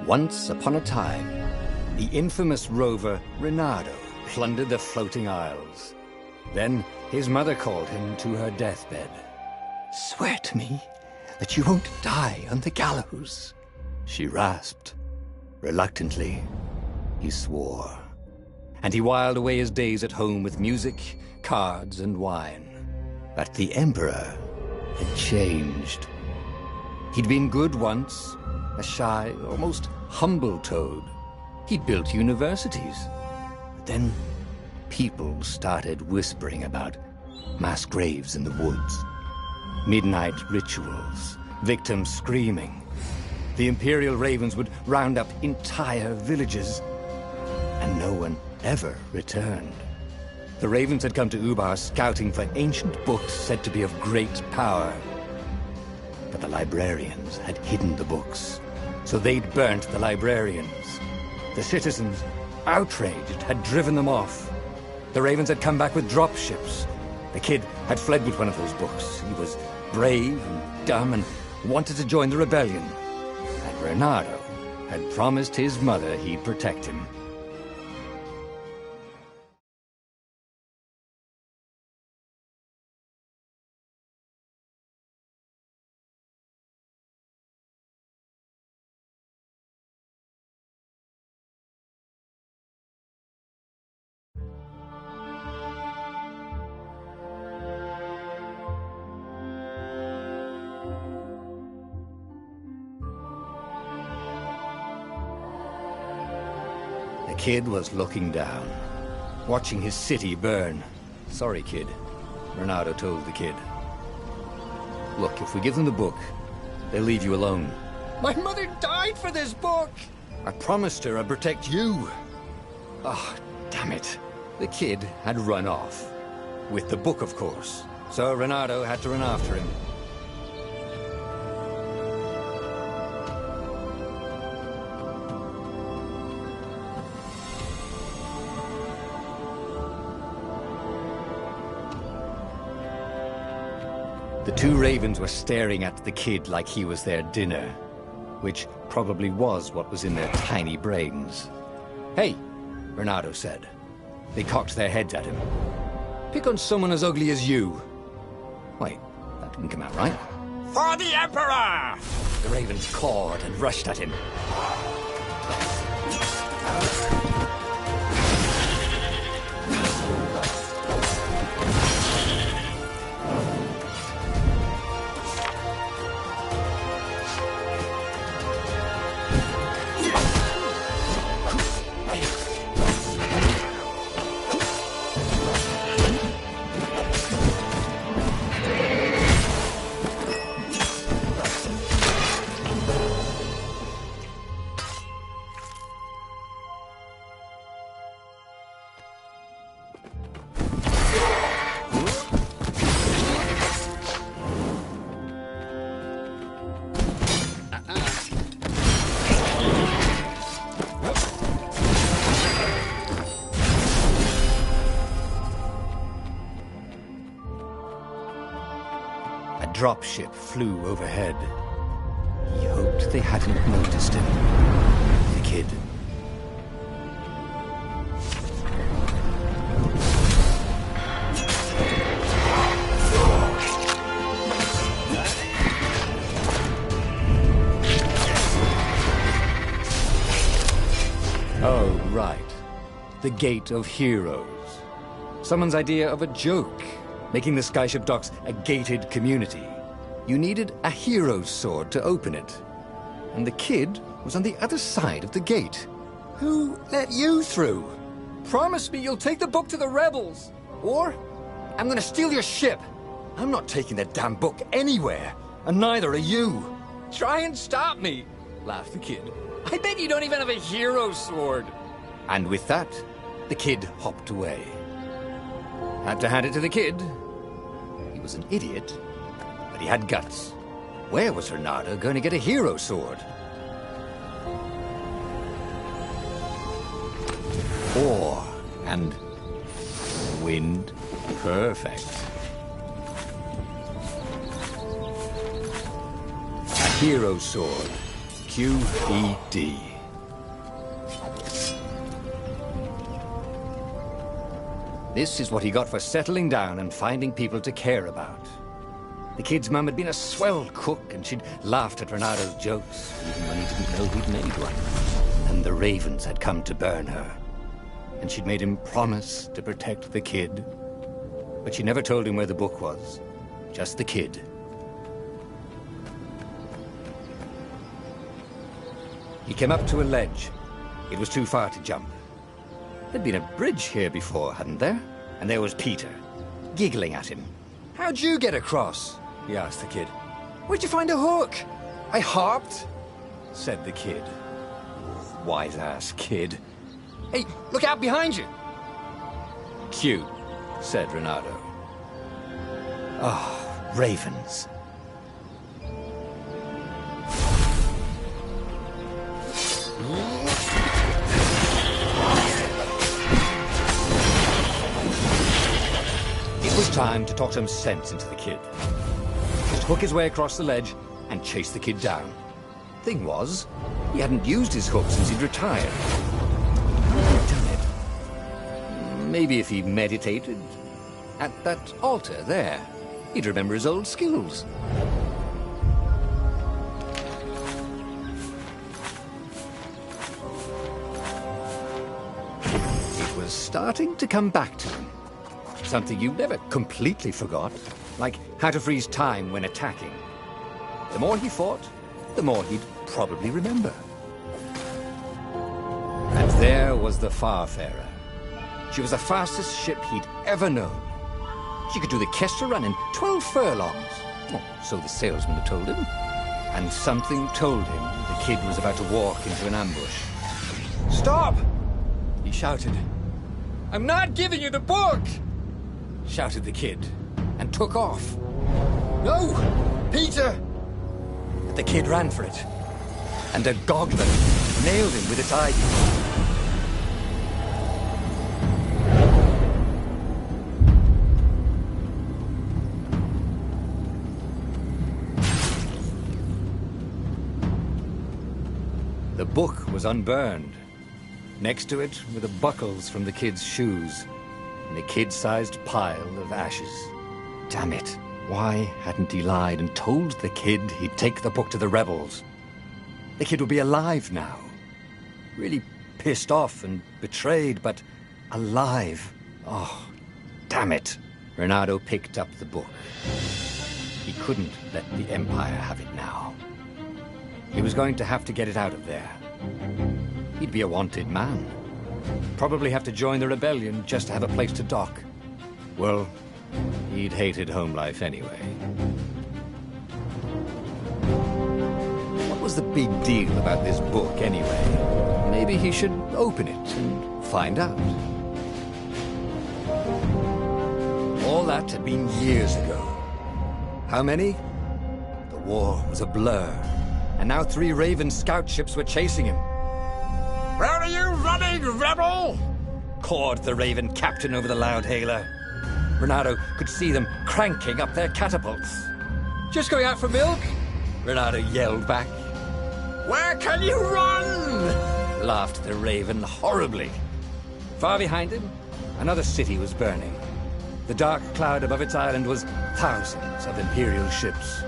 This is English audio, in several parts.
Once upon a time, the infamous rover Reynardo plundered the floating isles. Then his mother called him to her deathbed. "Swear to me that you won't die on the gallows," she rasped. Reluctantly, he swore. And he whiled away his days at home with music, cards, and wine. But the Emperor had changed. He'd been good once, a shy, almost humble toad. He'd built universities. But then people started whispering about mass graves in the woods, midnight rituals, victims screaming. The Imperial Ravens would round up entire villages, and no one ever returned. The Ravens had come to Ubar scouting for ancient books said to be of great power. But the librarians had hidden the books, so they'd burnt the librarians. The citizens, outraged, had driven them off. The Ravens had come back with dropships. The kid had fled with one of those books. He was brave and dumb and wanted to join the rebellion. And Reynardo had promised his mother he'd protect him. The kid was looking down, watching his city burn. "Sorry, kid," Reynardo told the kid. "Look, if we give them the book, they'll leave you alone." "My mother died for this book!" "I promised her I'd protect you." "Oh, damn it." The kid had run off. With the book, of course. So Reynardo had to run after him. The two ravens were staring at the kid like he was their dinner, which probably was what was in their tiny brains. "Hey," Reynardo said. They cocked their heads at him. "Pick on someone as ugly as you." Wait, that didn't come out right. "For the Emperor!" The ravens cawed and rushed at him. A dropship flew overhead. He hoped they hadn't noticed him. The kid. Oh, right. The Gate of Heroes. Someone's idea of a joke, making the skyship docks a gated community. You needed a hero's sword to open it. And the kid was on the other side of the gate. Who let you through? "Promise me you'll take the book to the rebels, or I'm gonna steal your ship." "I'm not taking that damn book anywhere, and neither are you." "Try and stop me," laughed the kid. "I bet you don't even have a hero sword." And with that, the kid hopped away. Had to hand it to the kid. He was an idiot, but he had guts. Where was Reynardo going to get a hero sword? Ore and wind. Perfect. A hero sword. QED. This is what he got for settling down and finding people to care about. The kid's mum had been a swell cook, and she'd laughed at Renado's jokes, even when he didn't know he'd made one. And the ravens had come to burn her. And she'd made him promise to protect the kid. But she never told him where the book was. Just the kid. He came up to a ledge. It was too far to jump. There'd been a bridge here before, hadn't there? And there was Peter, giggling at him. "How'd you get across?" he asked the kid. "Where'd you find a hook?" "I hopped," said the kid. Wise-ass kid. "Hey, look out behind you!" "Cute," said Renado. Oh, ravens. It was time to talk some sense into the kid. Just hook his way across the ledge and chase the kid down. Thing was, he hadn't used his hook since he'd retired. How had he done it? Maybe if he meditated at that altar there, he'd remember his old skills. It was starting to come back to him. Something you never completely forgot, like how to freeze time when attacking. The more he fought, the more he'd probably remember. And there was the Farfarer. She was the fastest ship he'd ever known. She could do the Kestra run in 12 furlongs. Oh, so the salesman had told him. And something told him the kid was about to walk into an ambush. "Stop!" he shouted. "I'm not giving you the book!" shouted the kid, and took off. "No! Peter!" But the kid ran for it, and a goblin nailed him with its eye. The book was unburned. Next to it were the buckles from the kid's shoes, and a kid-sized pile of ashes. Damn it. Why hadn't he lied and told the kid he'd take the book to the rebels? The kid would be alive now. Really pissed off and betrayed, but alive. Oh, damn it. Renado picked up the book. He couldn't let the Empire have it now. He was going to have to get it out of there. He'd be a wanted man. Probably have to join the rebellion just to have a place to dock. Well, he'd hated home life anyway. What was the big deal about this book anyway? Maybe he should open it and find out. All that had been years ago. How many? The war was a blur. And now 3 Raven scout ships were chasing him. "Where are you running, rebel?" cawed the Raven captain over the loudhailer. Renado could see them cranking up their catapults. "Just going out for milk?" Renado yelled back. "Where can you run?" laughed the Raven horribly. Far behind him, another city was burning. The dark cloud above its island was thousands of Imperial ships.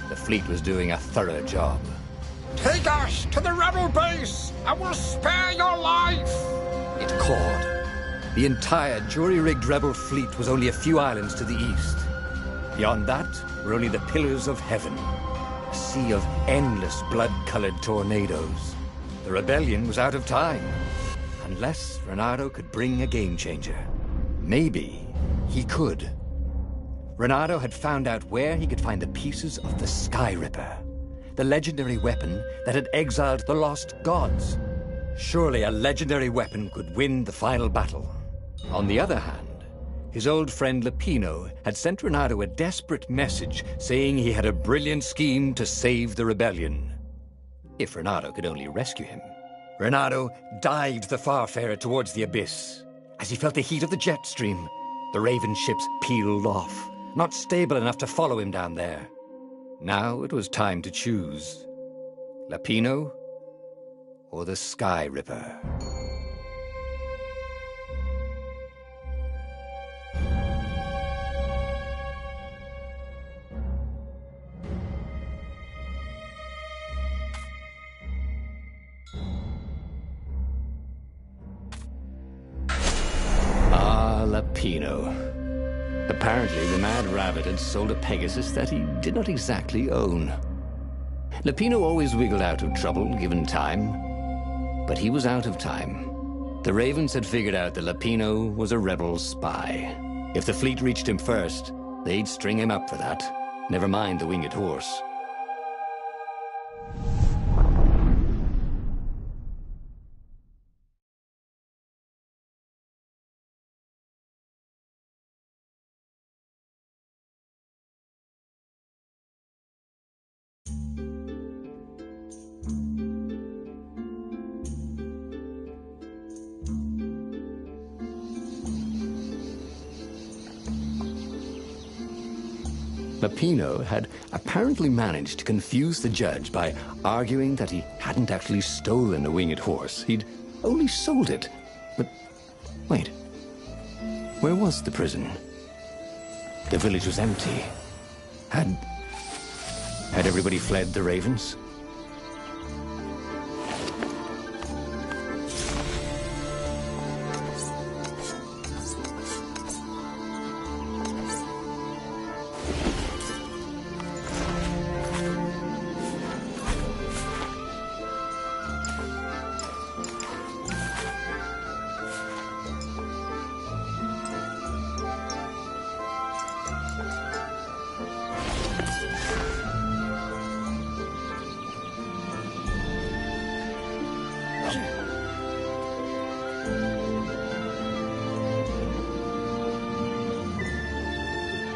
The fleet was doing a thorough job. "Take us to the rebel base, and we'll spare your life!" it called. The entire jury-rigged rebel fleet was only a few islands to the east. Beyond that were only the pillars of heaven, a sea of endless blood-colored tornadoes. The rebellion was out of time, unless Renado could bring a game-changer. Maybe he could. Renado had found out where he could find the pieces of the Sky Ripper, the legendary weapon that had exiled the lost gods. Surely a legendary weapon could win the final battle. On the other hand, his old friend Lapino had sent Renado a desperate message saying he had a brilliant scheme to save the rebellion. If Renado could only rescue him. Renado dived the Farfarer towards the abyss. As he felt the heat of the jet stream, the Raven ships peeled off, not stable enough to follow him down there. Now it was time to choose. Lapino or the Sky Ripper. Lupino. Apparently, the Mad Rabbit had sold a Pegasus that he did not exactly own. Lupino always wiggled out of trouble, given time. But he was out of time. The Ravens had figured out that Lupino was a rebel spy. If the fleet reached him first, they'd string him up for that. Never mind the winged horse. Lupino had apparently managed to confuse the judge by arguing that he hadn't actually stolen the winged horse. He'd only sold it. But wait, where was the prison? The village was empty. Had everybody fled the Ravens?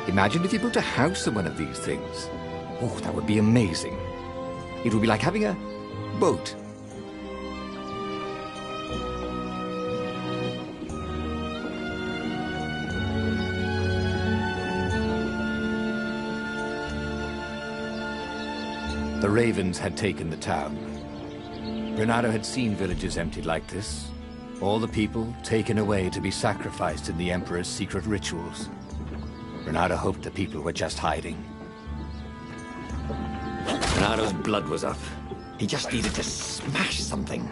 Imagine if you built a house on one of these things. Oh, that would be amazing. It would be like having a boat. The Ravens had taken the town. Renato had seen villages emptied like this. All the people taken away to be sacrificed in the Emperor's secret rituals. Renato hoped the people were just hiding. Renato's blood was up. He just needed to smash something.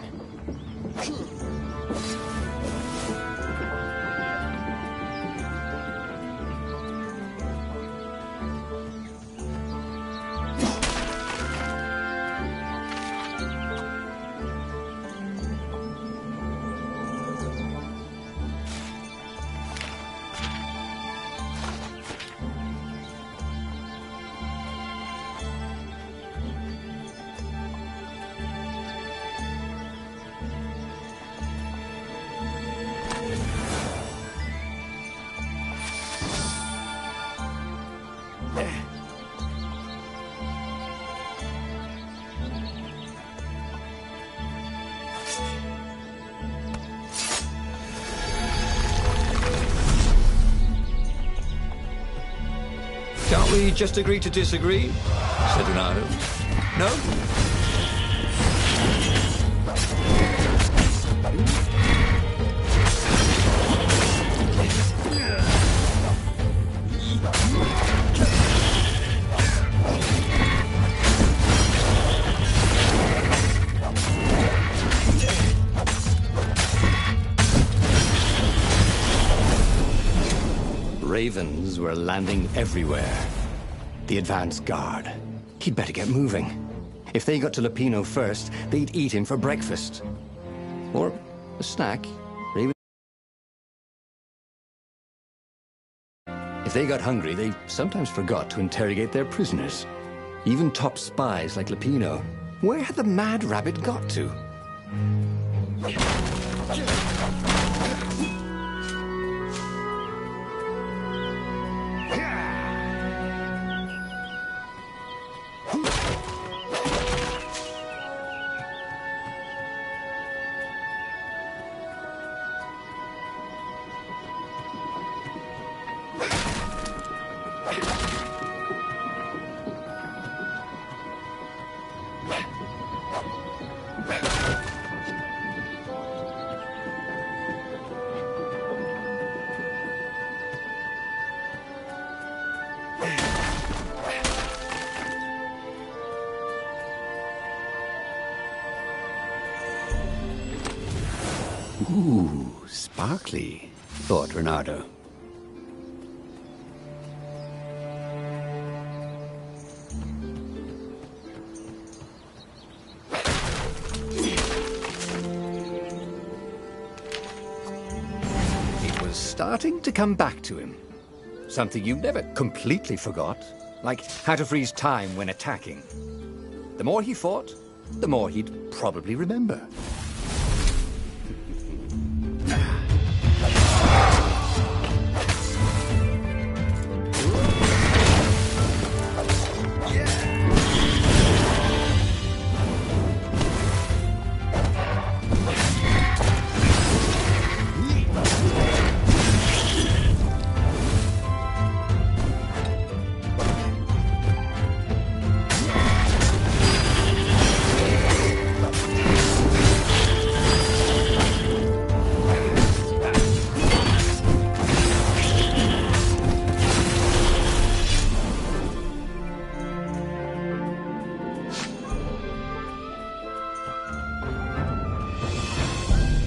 Can't we just agree to disagree? Said Renato. No? Ravens were landing everywhere. The advance guard. He'd better get moving. If they got to Lupino first, they'd eat him for breakfast. Or a snack. If they got hungry, they sometimes forgot to interrogate their prisoners. Even top spies like Lupino. Where had the Mad Rabbit got to? Ooh, sparkly, thought Renato. starting to come back to him. Something you never completely forgot, like how to freeze time when attacking. The more he fought, the more he'd probably remember.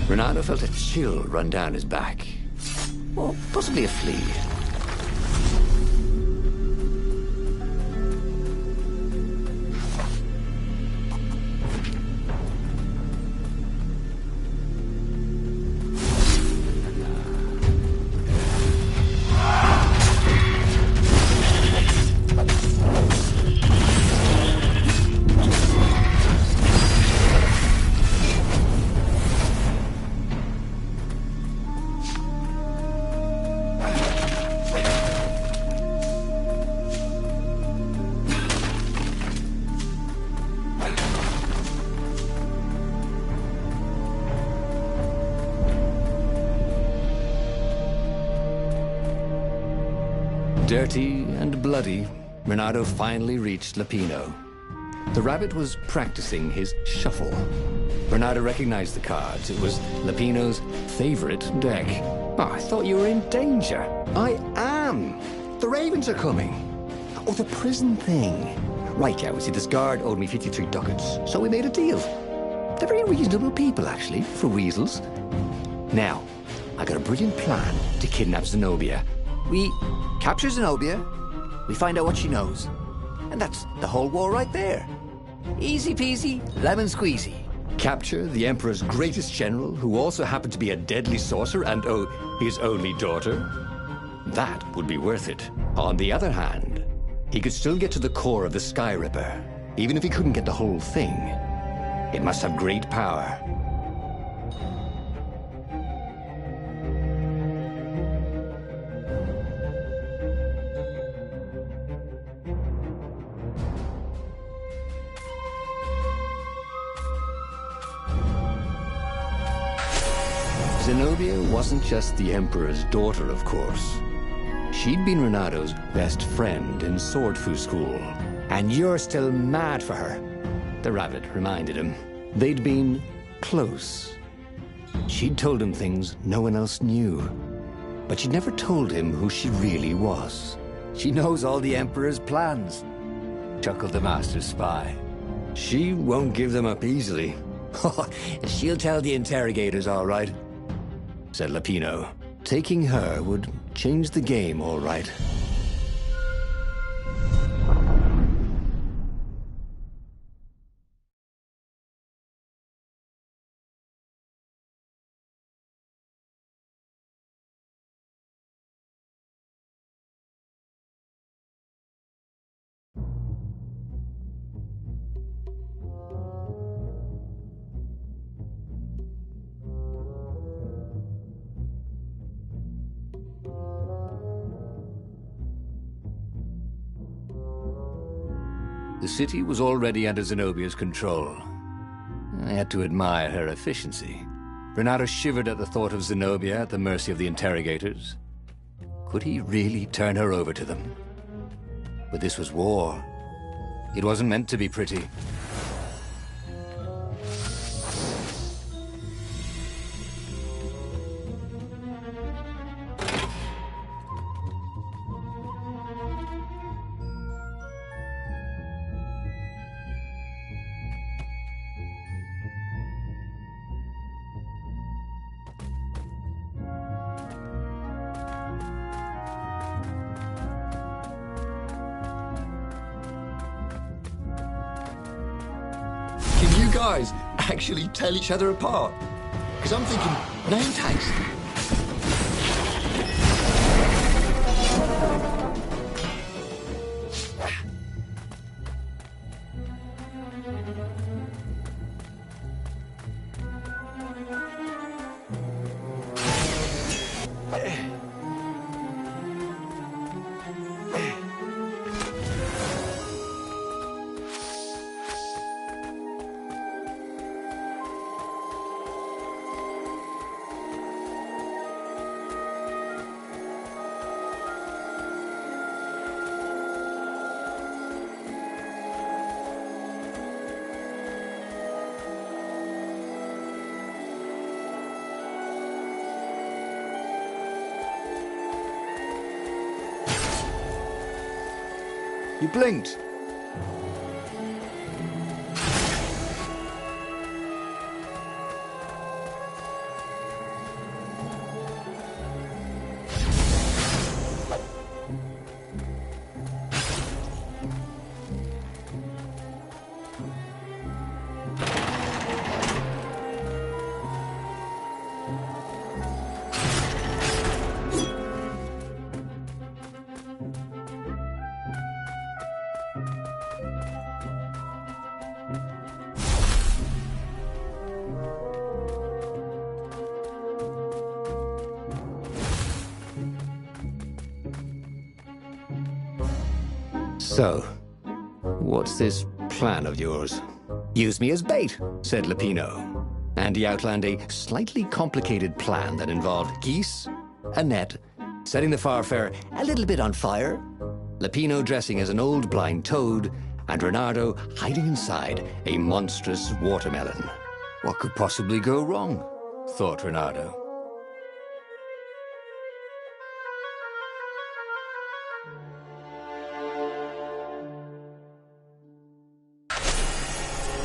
Renato felt a chill run down his back. Or possibly a flea. Dirty and bloody, Renato finally reached Lapino. The rabbit was practicing his shuffle. Renato recognized the cards. It was Lapino's favorite deck. Oh, I thought you were in danger. I am. The ravens are coming. Oh, the prison thing. Right, yeah, see, this guard owed me 53 ducats, so we made a deal. They're very reasonable people, actually, for weasels. Now, I got a brilliant plan to kidnap Zenobia. We capture Zenobia, we find out what she knows. And that's the whole war right there. Easy peasy, lemon squeezy. Capture the Emperor's greatest general, who also happened to be a deadly sorcerer and, oh, his only daughter? That would be worth it. On the other hand, he could still get to the core of the Sky Ripper, even if he couldn't get the whole thing. It must have great power. Zenobia wasn't just the Emperor's daughter, of course. She'd been Renato's best friend in Sword Fu school. And you're still mad for her, the rabbit reminded him. They'd been close. She'd told him things no one else knew. But she'd never told him who she really was. She knows all the Emperor's plans, chuckled the master spy. She won't give them up easily. She'll tell the interrogators, all right, said Lapino. Taking her would change the game, all right. The city was already under Zenobia's control. I had to admire her efficiency. Renato shivered at the thought of Zenobia at the mercy of the interrogators. Could he really turn her over to them? But this was war. It wasn't meant to be pretty. Guys actually tell each other apart? Because I'm thinking name tags. You blinked. So, what's this plan of yours? Use me as bait. Said Lupino, and he outlined a slightly complicated plan that involved geese, a net, setting the Farfarer A little bit on fire. Lupino dressing as an old blind toad, and Renardo hiding inside a monstrous watermelon. What could possibly go wrong? Thought Renardo.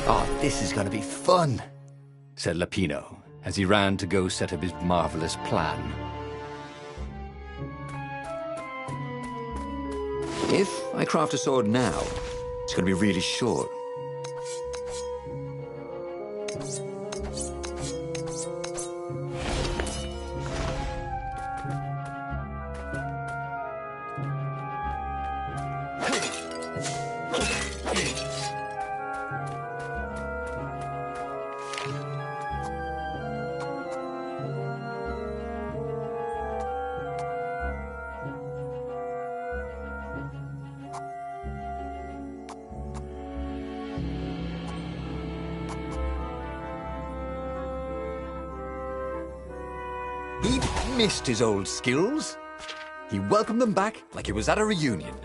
Oh, this is gonna be fun. Said Lupino, as he ran to go set up his marvelous plan. If I craft a sword now, it's going to be really short. He'd missed his old skills. He welcomed them back like he was at a reunion.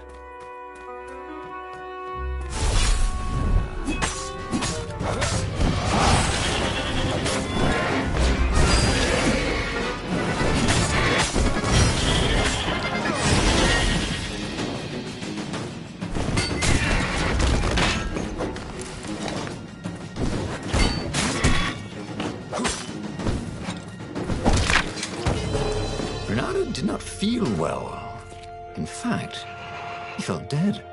Renardo did not feel well. In fact, he felt dead.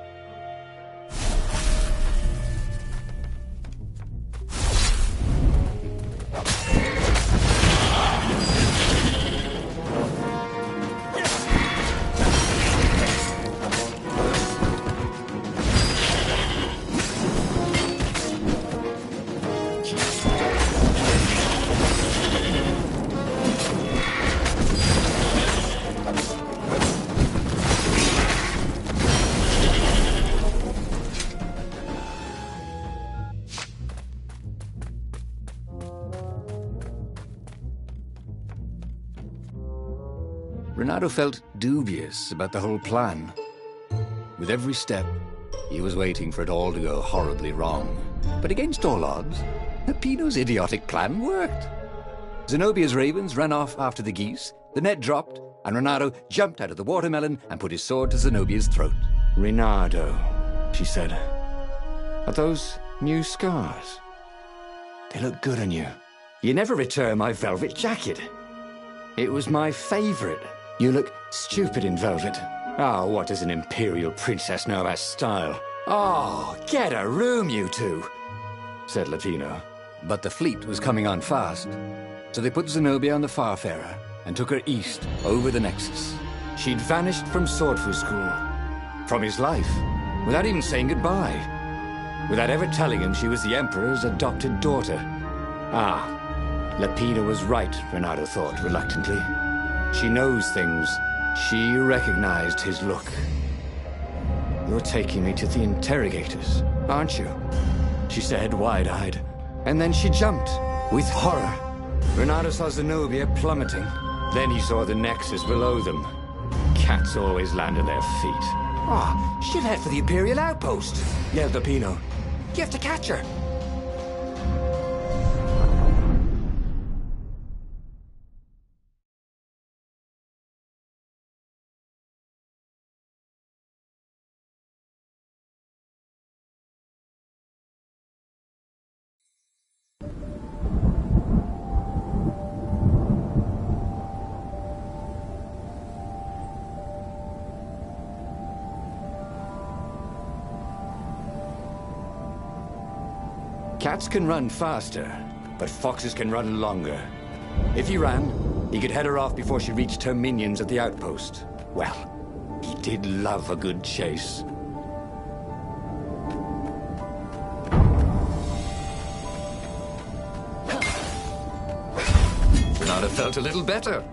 Renardo felt dubious about the whole plan. With every step, he was waiting for it all to go horribly wrong. But against all odds, Peppino's idiotic plan worked. Zenobia's ravens ran off after the geese, the net dropped, and Renardo jumped out of the watermelon and put his sword to Zenobia's throat. "Renardo," she said, "are those new scars? They look good on you. You never returned my velvet jacket. It was my favorite. You look stupid in velvet. Oh, what does an imperial princess know about style? Oh, get a room, you two," said Lupino. But the fleet was coming on fast, so they put Zenobia on the Farfarer and took her east over the Nexus. She'd vanished from Swordfu School, from his life, without even saying goodbye, without ever telling him she was the Emperor's adopted daughter. Ah, Lupino was right, Renardo thought reluctantly. She knows things. She recognized his look. "You're taking me to the interrogators, aren't you?" she said, wide-eyed. And then she jumped, with horror. Renardo saw Zenobia plummeting. Then he saw the Nexus below them. Cats always land on their feet. "Ah, she'll head for the Imperial outpost," yelled Lupino. "You have to catch her." Cats can run faster, but foxes can run longer. If he ran, he could head her off before she reached her minions at the outpost. Well, he did love a good chase. Renata felt a little better.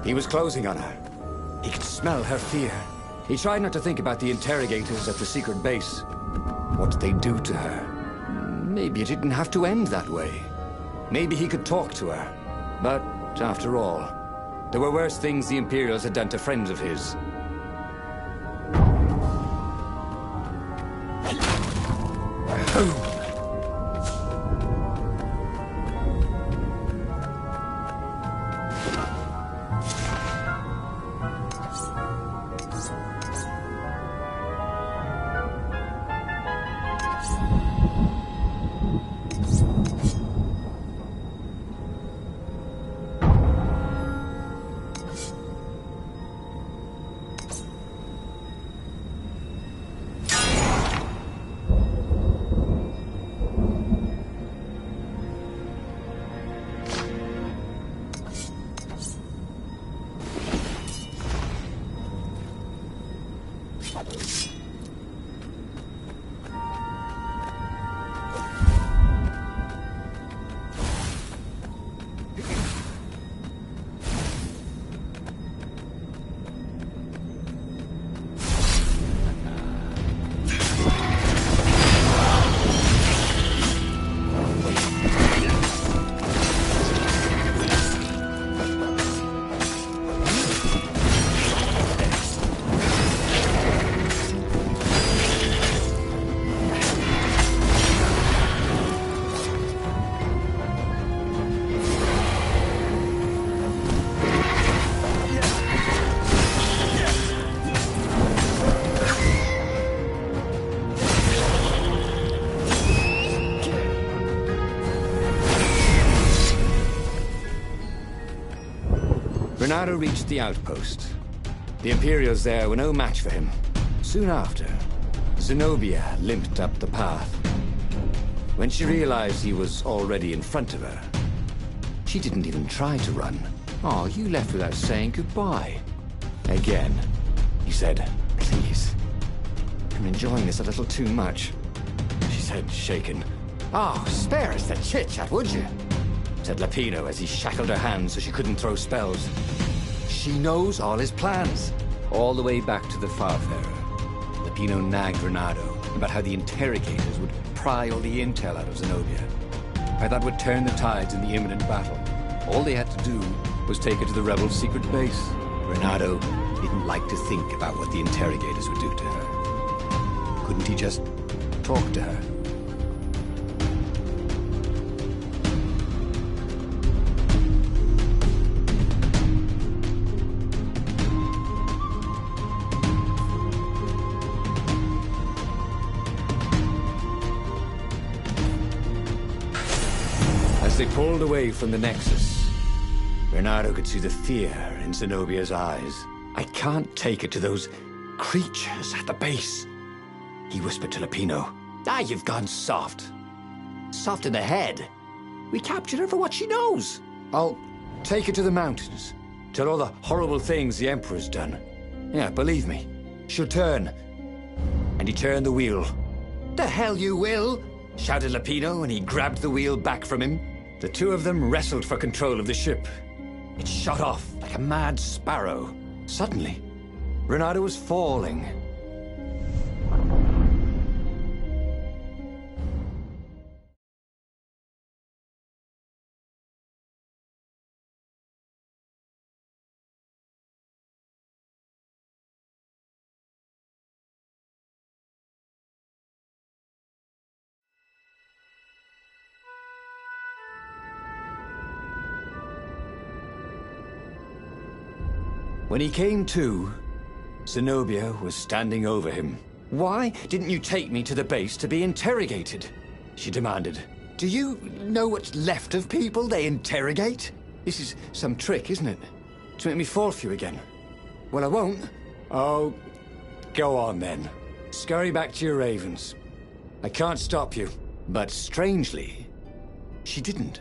He was closing on her. He could smell her fear. He tried not to think about the interrogators at the secret base. What did they do to her? Maybe it didn't have to end that way. Maybe he could talk to her. But, after all, there were worse things the Imperials had done to friends of his. Renato reached the outpost. The Imperials there were no match for him. Soon after, Zenobia limped up the path. When she realized he was already in front of her, she didn't even try to run. "Oh, you left without saying goodbye." Again, he said, "Please, I'm enjoying this a little too much," she said, shaken. "Oh, spare us the chit-chat, would you?" said Lapino as he shackled her hands so she couldn't throw spells. "She knows all his plans." All the way back to the Farfarer, Lapino nagged Renato about how the interrogators would pry all the intel out of Zenobia. How that would turn the tides in the imminent battle. All they had to do was take her to the rebel secret base. Renato didn't like to think about what the interrogators would do to her. Couldn't he just talk to her? they pulled away from the Nexus, Renato could see the fear in Zenobia's eyes. I can't take it to those creatures at the base, he whispered to Lupino. Ah, you've gone soft. Soft in the head. We captured her for what she knows. I'll take her to the mountains. Tell all the horrible things the Emperor's done. Yeah, believe me. She'll turn. And he turned the wheel. The hell you will! Shouted Lupino, and he grabbed the wheel back from him. The two of them wrestled for control of the ship. It shot off like a mad sparrow. Suddenly, Renato was falling. When he came to, Zenobia was standing over him. Why didn't you take me to the base to be interrogated? She demanded. Do you know what's left of people they interrogate? This is some trick, isn't it? To make me fall for you again. Well, I won't. Oh, go on then. Scurry back to your ravens. I can't stop you. But strangely, she didn't.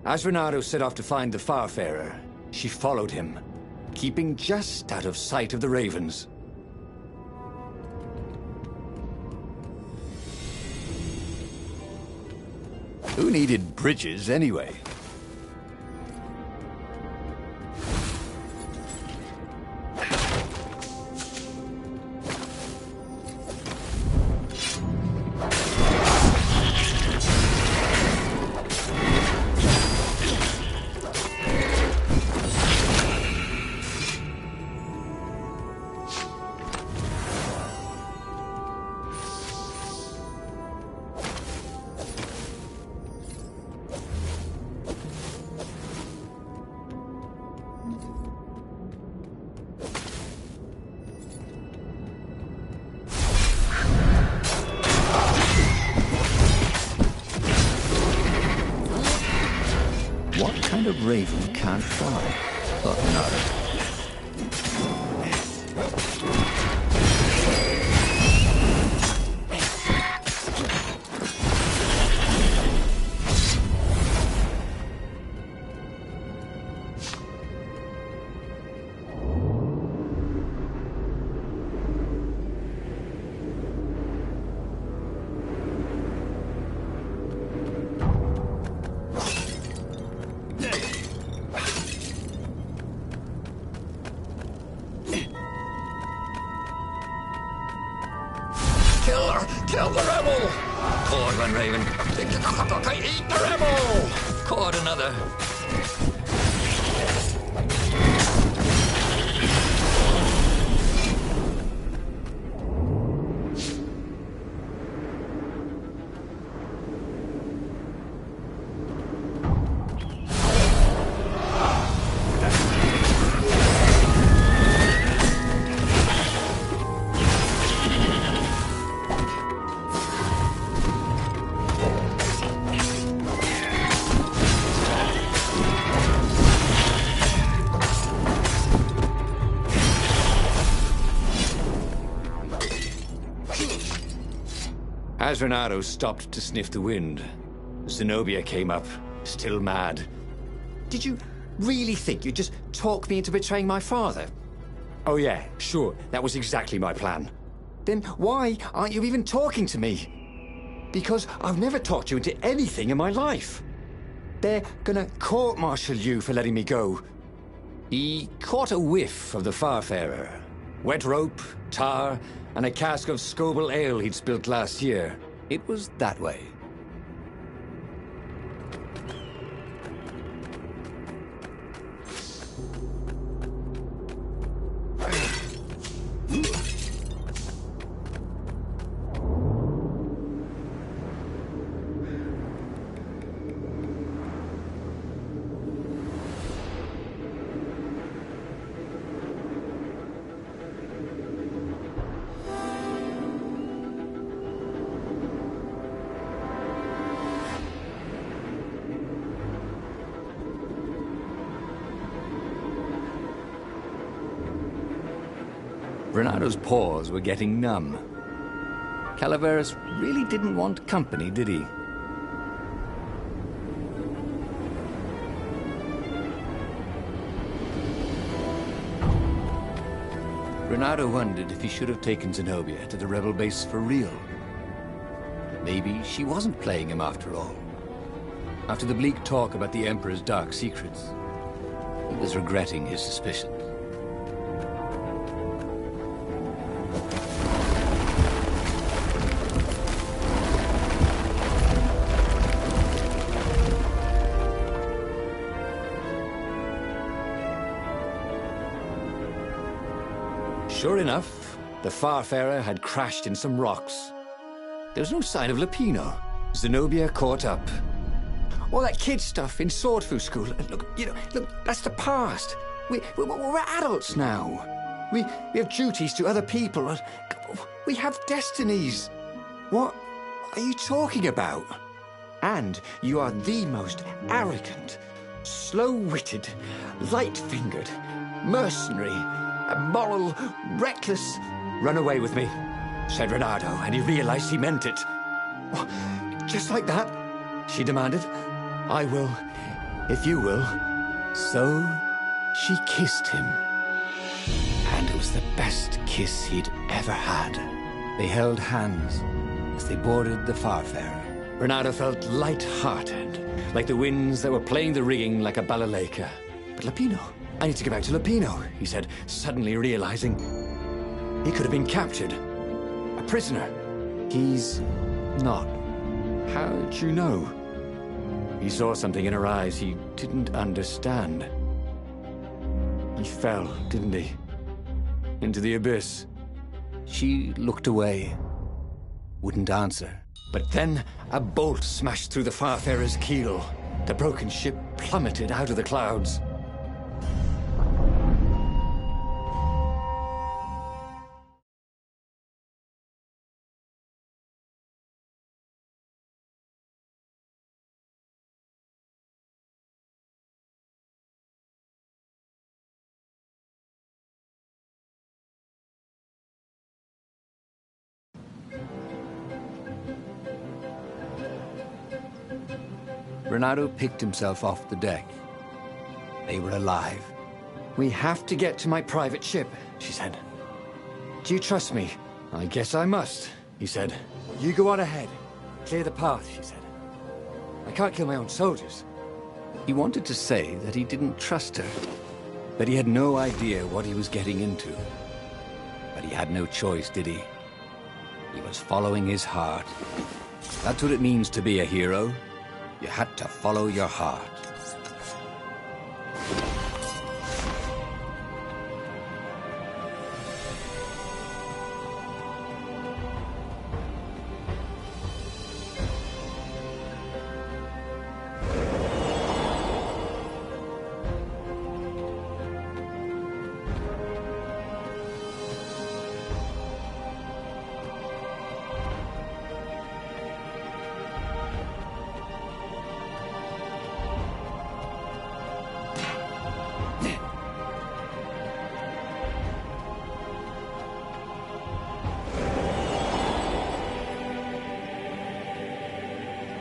As Renato set off to find the Farfarer, she followed him, keeping just out of sight of the ravens. Who needed bridges anyway? What kind of raven can't fly? Thought Renato. Kill the rebel! Caught one, Raven. Eat the rebel! Caught another. As Renato stopped to sniff the wind, Zenobia came up, still mad. Did you really think you'd just talk me into betraying my father? Oh yeah, sure, that was exactly my plan. Then why aren't you even talking to me? Because I've never talked you into anything in my life. They're gonna court-martial you for letting me go. He caught a whiff of the Farfarer. Wet rope, tar, and a cask of Scobel ale he'd spilt last year. It was that way. Renado's paws were getting numb. Calaveras really didn't want company, did he? Renado wondered if he should have taken Zenobia to the rebel base for real. Maybe she wasn't playing him after all. After the bleak talk about the Emperor's dark secrets, he was regretting his suspicions. Sure enough, the Farfarer had crashed in some rocks. There was no sign of Lupino. Zenobia caught up. All that kid stuff in Swordfu School. Look, that's the past. We're adults now. We have duties to other people. We have destinies. What are you talking about? And you are the most arrogant, slow-witted, light-fingered, mercenary, immoral, reckless. Run away with me, said Renado, and he realized he meant it. What? Just like that? She demanded. I will, if you will. So she kissed him. And it was the best kiss he'd ever had. They held hands as they boarded the Farfarer. Renado felt light-hearted, like the winds that were playing the rigging like a balalaika. But Lupino, I need to get back to Lupino, he said, suddenly realizing he could have been captured. A prisoner. He's not. How'd you know? He saw something in her eyes he didn't understand. He fell, didn't he? Into the abyss. She looked away, wouldn't answer. But then a bolt smashed through the Farfarer's keel. The broken ship plummeted out of the clouds. Renado picked himself off the deck. They were alive. We have to get to my private ship, she said. Do you trust me? I guess I must, he said. You go on ahead. Clear the path, she said. I can't kill my own soldiers. He wanted to say that he didn't trust her, that he had no idea what he was getting into. But he had no choice, did he? He was following his heart. That's what it means to be a hero. You had to follow your heart.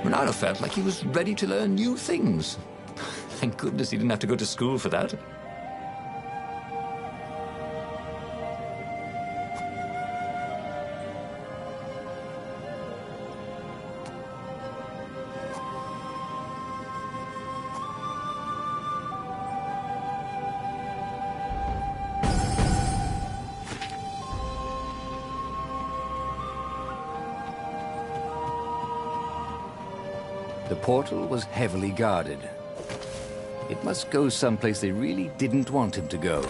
Renado felt like he was ready to learn new things. Thank goodness he didn't have to go to school for that. The portal was heavily guarded. It must go someplace they really didn't want him to go.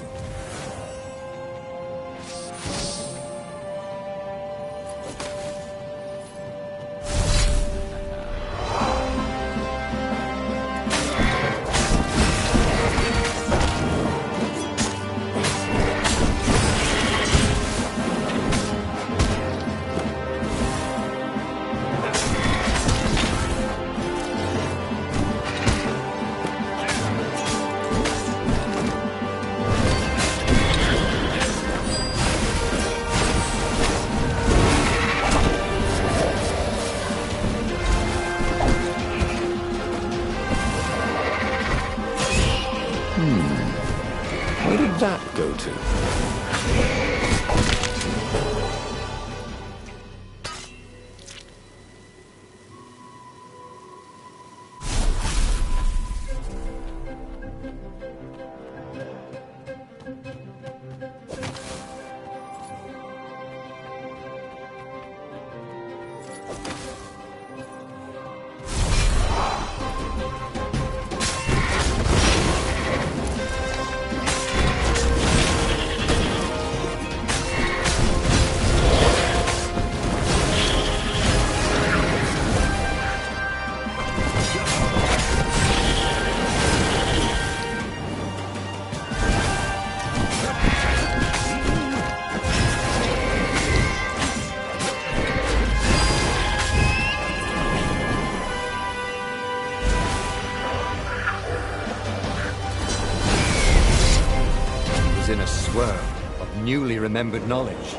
Where did that go to? In a swirl of newly remembered knowledge.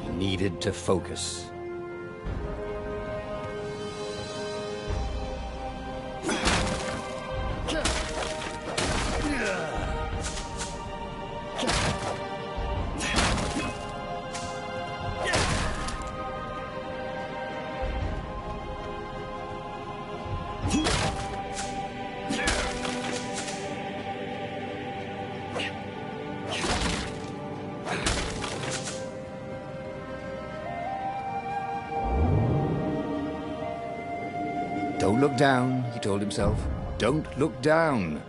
He needed to focus. Don't look down, he told himself. Don't look down.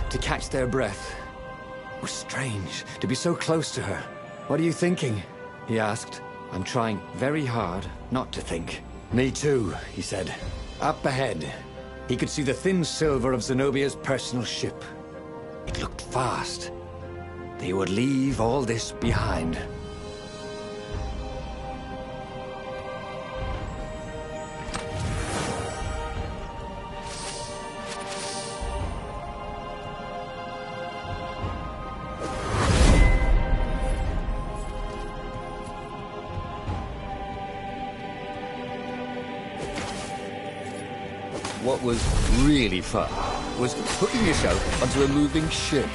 To catch their breath. It was strange to be so close to her. What are you thinking? He asked. I'm trying very hard not to think. Me too, he said. Up ahead, he could see the thin silver of Zenobia's personal ship. It looked fast. They would leave all this behind. What was really fun was putting yourself onto a moving ship.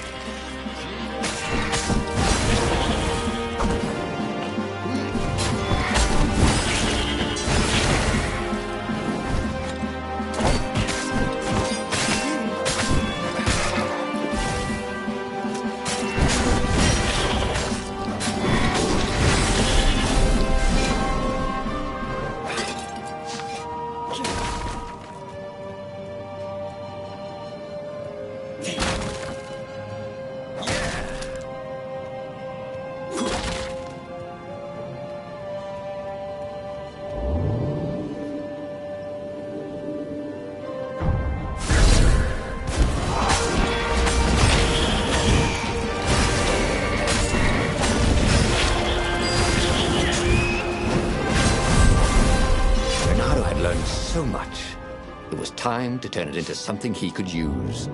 had learned so much. It was time to turn it into something he could use.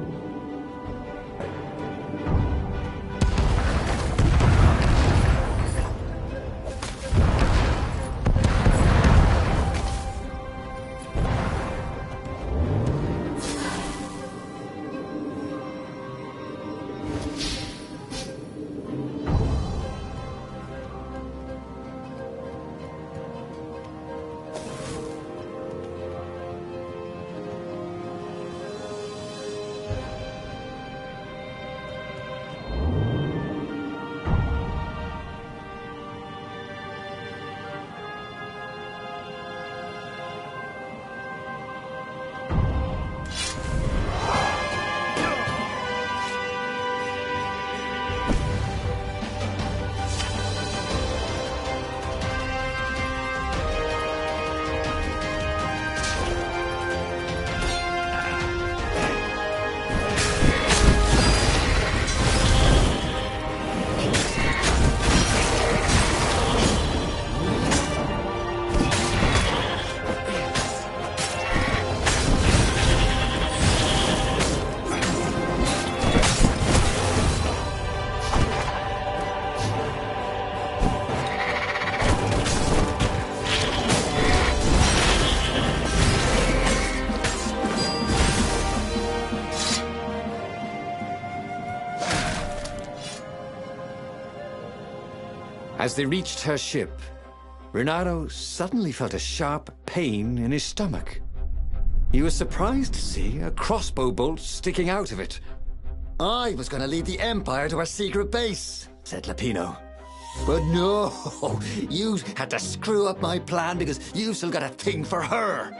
As they reached her ship, Renato suddenly felt a sharp pain in his stomach. He was surprised to see a crossbow bolt sticking out of it. I was going to lead the Empire to our secret base, said Lapino. But no, you had to screw up my plan because you've still got a thing for her.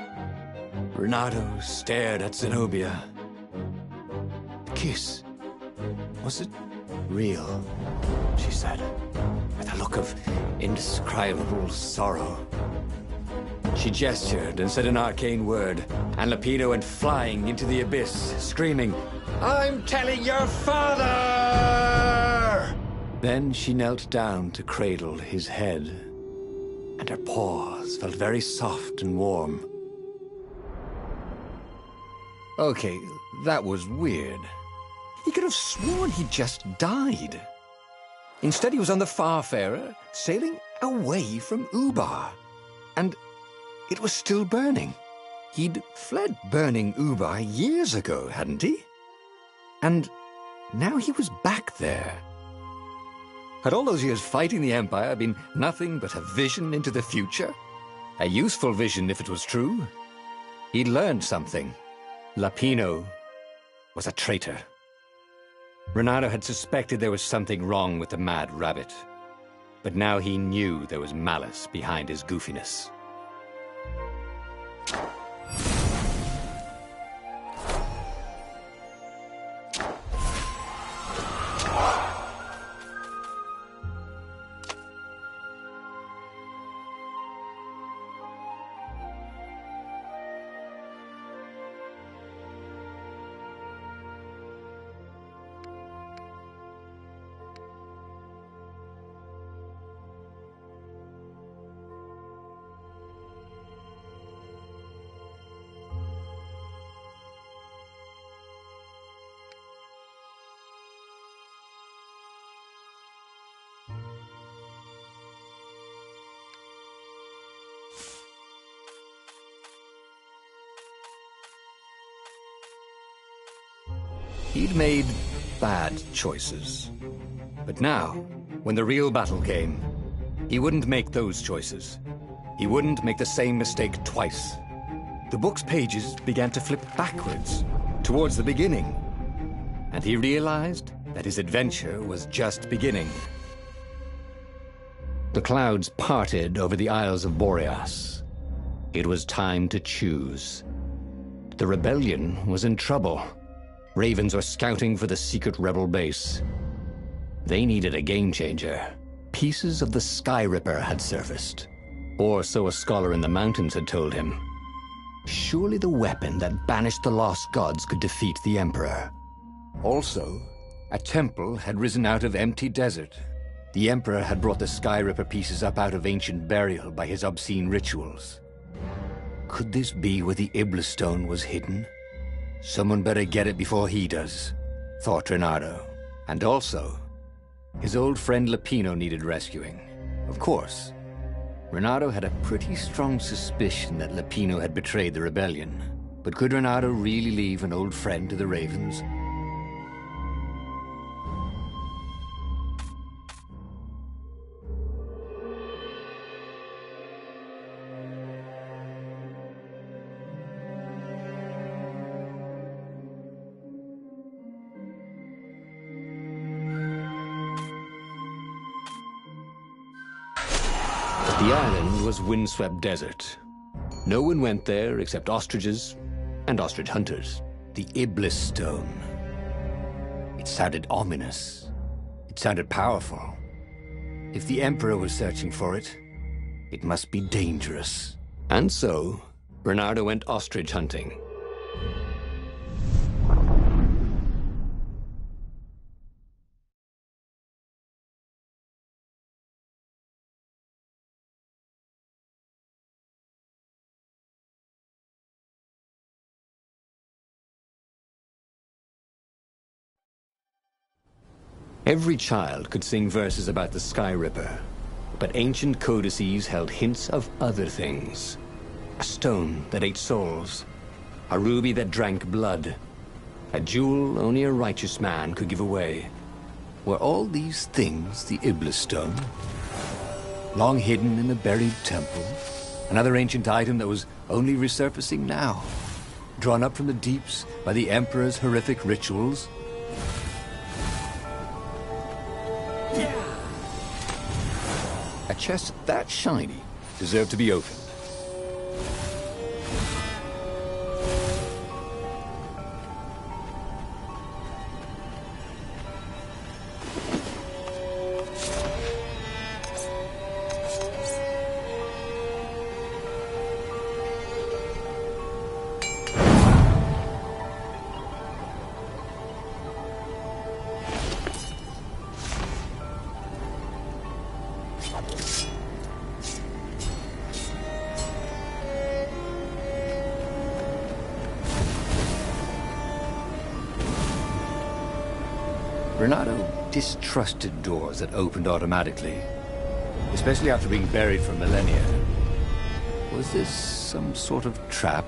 Renato stared at Zenobia. The kiss. Was it real? She said, with a look of indescribable sorrow. She gestured and said an arcane word, and Lapino went flying into the abyss, screaming, "I'm telling your father!" Then she knelt down to cradle his head, and her paws felt very soft and warm. Okay, that was weird. He could have sworn he'd just died. Instead, he was on the Farfarer, sailing away from Ubar. And it was still burning. He'd fled burning Ubar years ago, hadn't he? And now he was back there. Had all those years fighting the Empire been nothing but a vision into the future? A useful vision if it was true. He'd learned something. Lapino was a traitor. Renato had suspected there was something wrong with the Mad Rabbit, but now he knew there was malice behind his goofiness. He'd made bad choices. But now, when the real battle came, he wouldn't make those choices. He wouldn't make the same mistake twice. The book's pages began to flip backwards, towards the beginning. And he realized that his adventure was just beginning. The clouds parted over the Isles of Boreas. It was time to choose. The rebellion was in trouble. Ravens were scouting for the secret rebel base. They needed a game-changer. Pieces of the Sky Ripper had surfaced. Or so a scholar in the mountains had told him. Surely the weapon that banished the lost gods could defeat the Emperor. Also, a temple had risen out of empty desert. The Emperor had brought the Sky Ripper pieces up out of ancient burial by his obscene rituals. Could Could this be where the Iblis stone was hidden? Someone better get it before he does, thought Reynardo. And also, his old friend Lapino needed rescuing. Of course, Reynardo had a pretty strong suspicion that Lapino had betrayed the rebellion. But could Reynardo really leave an old friend to the Ravens? The island was windswept desert. No one went there except ostriches and ostrich hunters. The Iblis stone. It sounded ominous. It sounded powerful. If the Emperor was searching for it, it must be dangerous. And so, Bernardo went ostrich hunting. Every child could sing verses about the Sky Ripper, but ancient codices held hints of other things. A stone that ate souls, a ruby that drank blood, a jewel only a righteous man could give away. Were all these things the Iblis stone? Long hidden in a buried temple? Another ancient item that was only resurfacing now? Drawn up from the deeps by the Emperor's horrific rituals? A chest that shiny deserved to be opened. Reynardo distrusted doors that opened automatically, especially after being buried for millennia. Was this some sort of trap?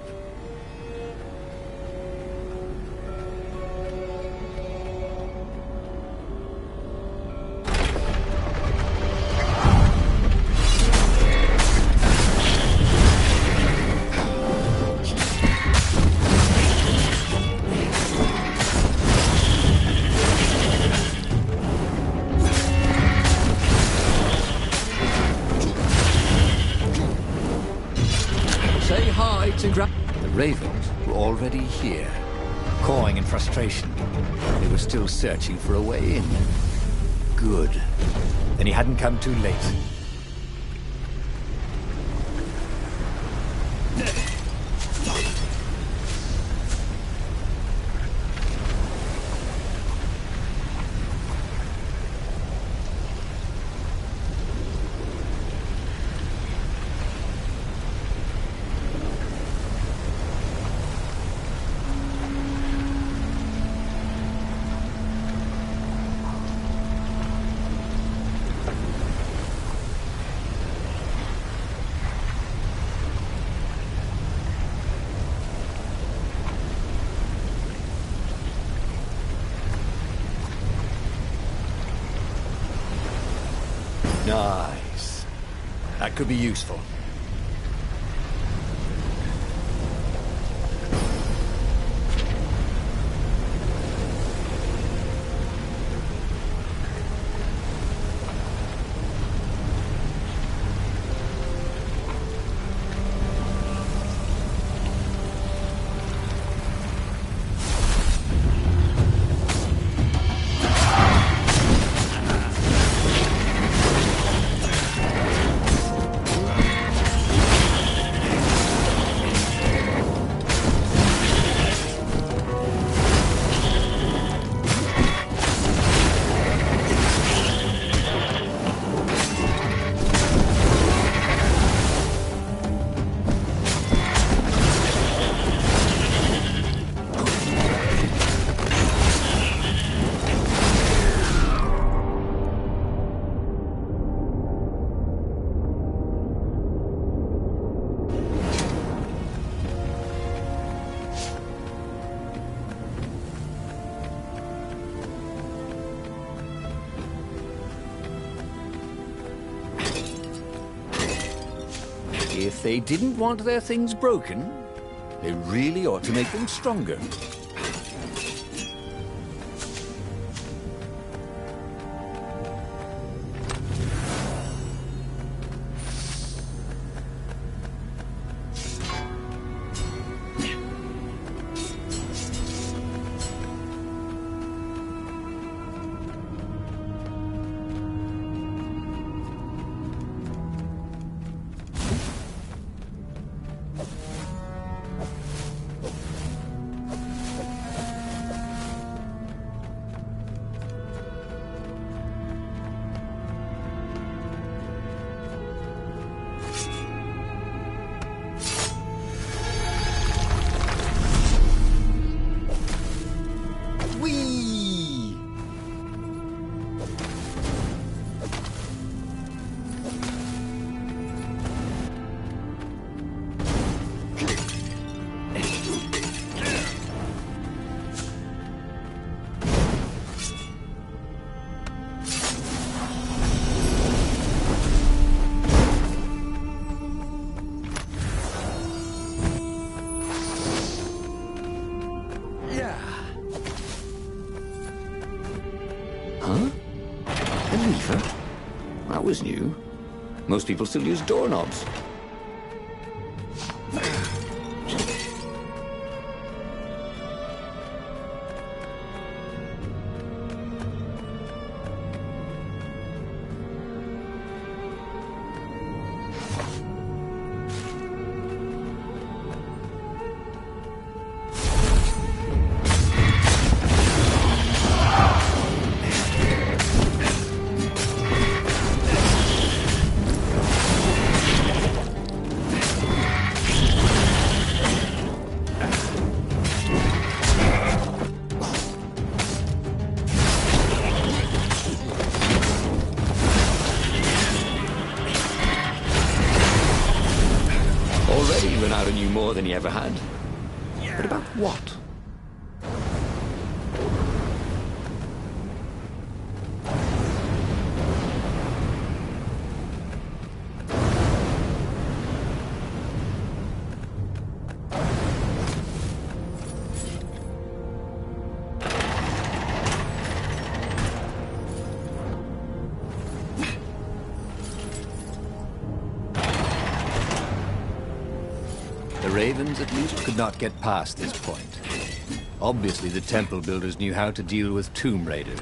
The Ravens were already here, cawing in frustration. They were still searching for a way in. Good. Then he hadn't come too late. Nice. That could be useful. they didn't want their things broken, they really ought to make them stronger. That was new. Most people still use doorknobs. Renado knew more than he ever had. But about what? The Ravens, at least, could not get past this point. Obviously, the temple builders knew how to deal with tomb raiders.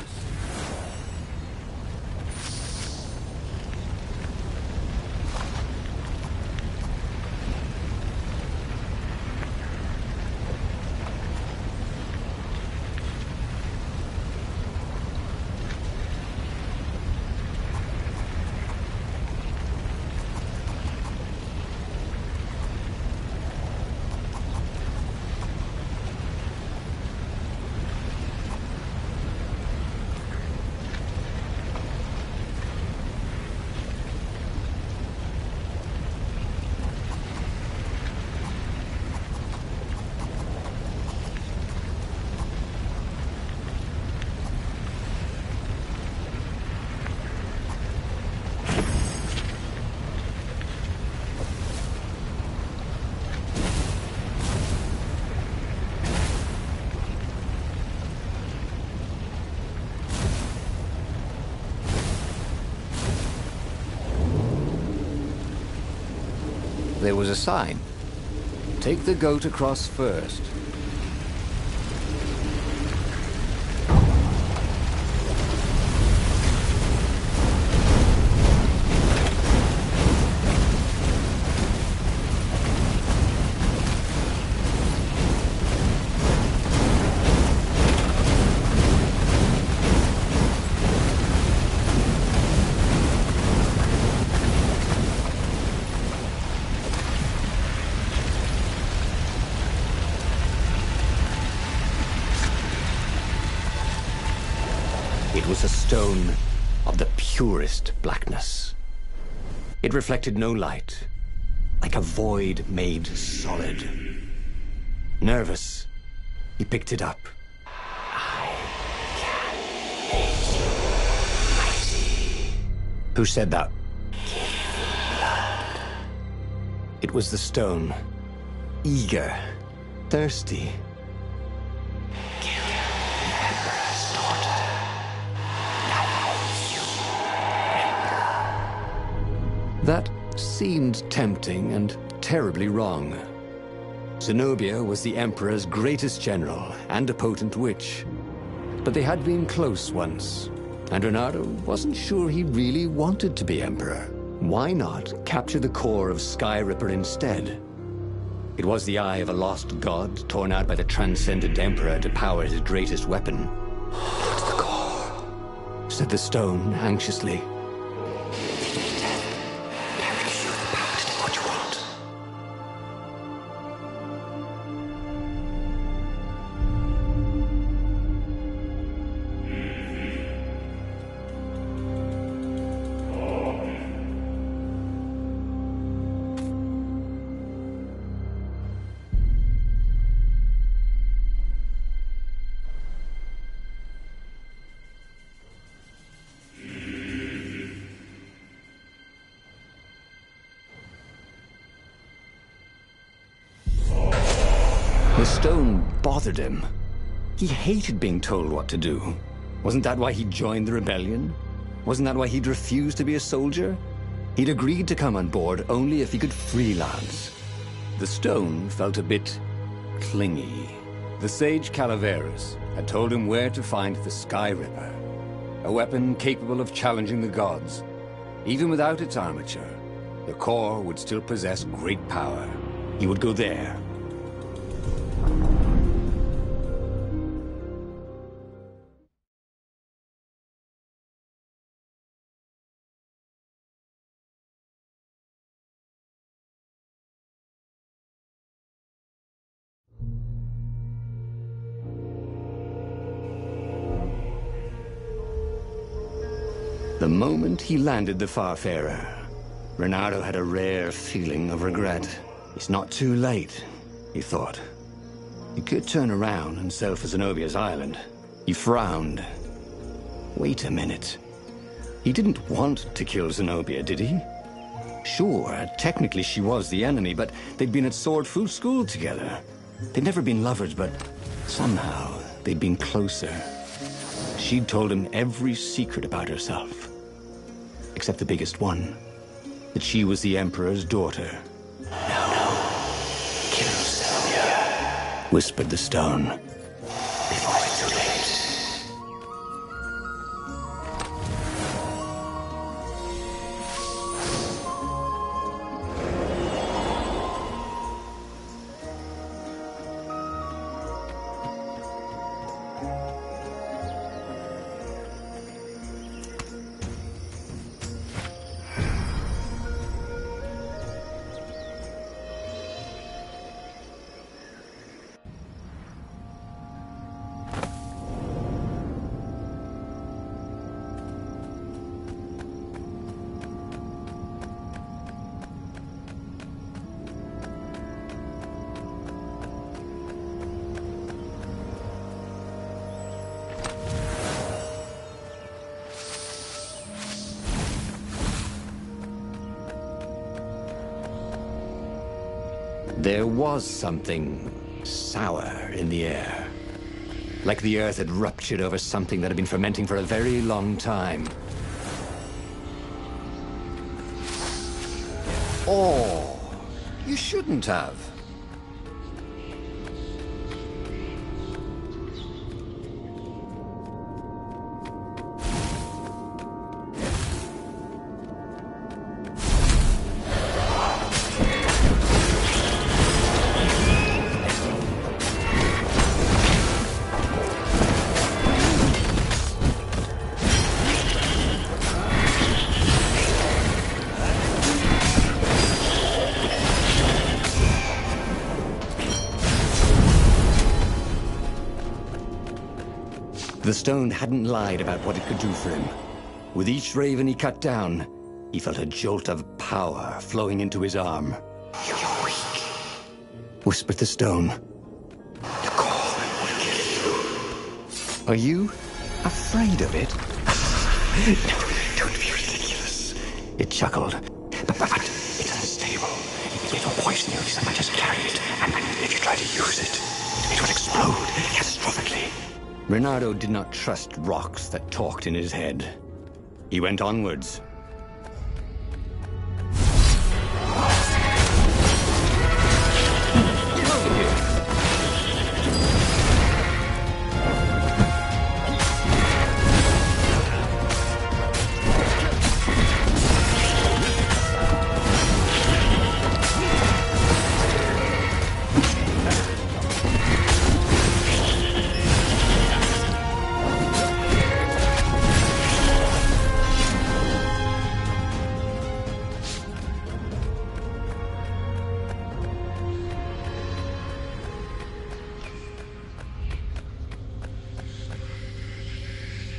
There was a sign. Take the goat across first. It was a stone of the purest blackness. It reflected no light, like a void made solid. Nervous, he picked it up. I can hate you, mighty. Who said that? Give blood. It was the stone. Eager. Thirsty. Kill the Emperor's daughter. Now you, Emperor. That seemed tempting and terribly wrong. Zenobia was the Emperor's greatest general and a potent witch. But they had been close once, and Reynardo wasn't sure he really wanted to be Emperor. Why not capture the core of Skyripper instead? It was the eye of a lost god torn out by the transcendent Emperor to power his greatest weapon. What's the core? Said the stone anxiously. The stone bothered him. He hated being told what to do. Wasn't that why he joined the rebellion? Wasn't that why he'd refused to be a soldier? He'd agreed to come on board only if he could freelance. The stone felt a bit clingy. The sage Calaveras had told him where to find the Skyripper, a weapon capable of challenging the gods. Even without its armature, the core would still possess great power. He would go there. The moment he landed the Farfarer, Reynardo had a rare feeling of regret. It's not too late, he thought. He could turn around and sail for Zenobia's island. He frowned. Wait a minute. He didn't want to kill Zenobia, did he? Sure, technically she was the enemy, but they'd been at Swordfu school together. They'd never been lovers, but somehow they'd been closer. She'd told him every secret about herself. Except the biggest one. That she was the Emperor's daughter. No. Kill Zenobia, whispered the stone. Before it's too late. There was something sour in the air. Like the earth had ruptured over something that had been fermenting for a very long time. Oh, you shouldn't have. The stone hadn't lied about what it could do for him. With each raven he cut down, he felt a jolt of power flowing into his arm. You're weak. Whispered the stone. The core will kill you. Are you afraid of it? No, don't be ridiculous. It chuckled. But it's unstable. It'll poison you if so much as carry it, and if you try to use it, it will explode catastrophically. Reynardo did not trust rocks that talked in his head. He went onwards.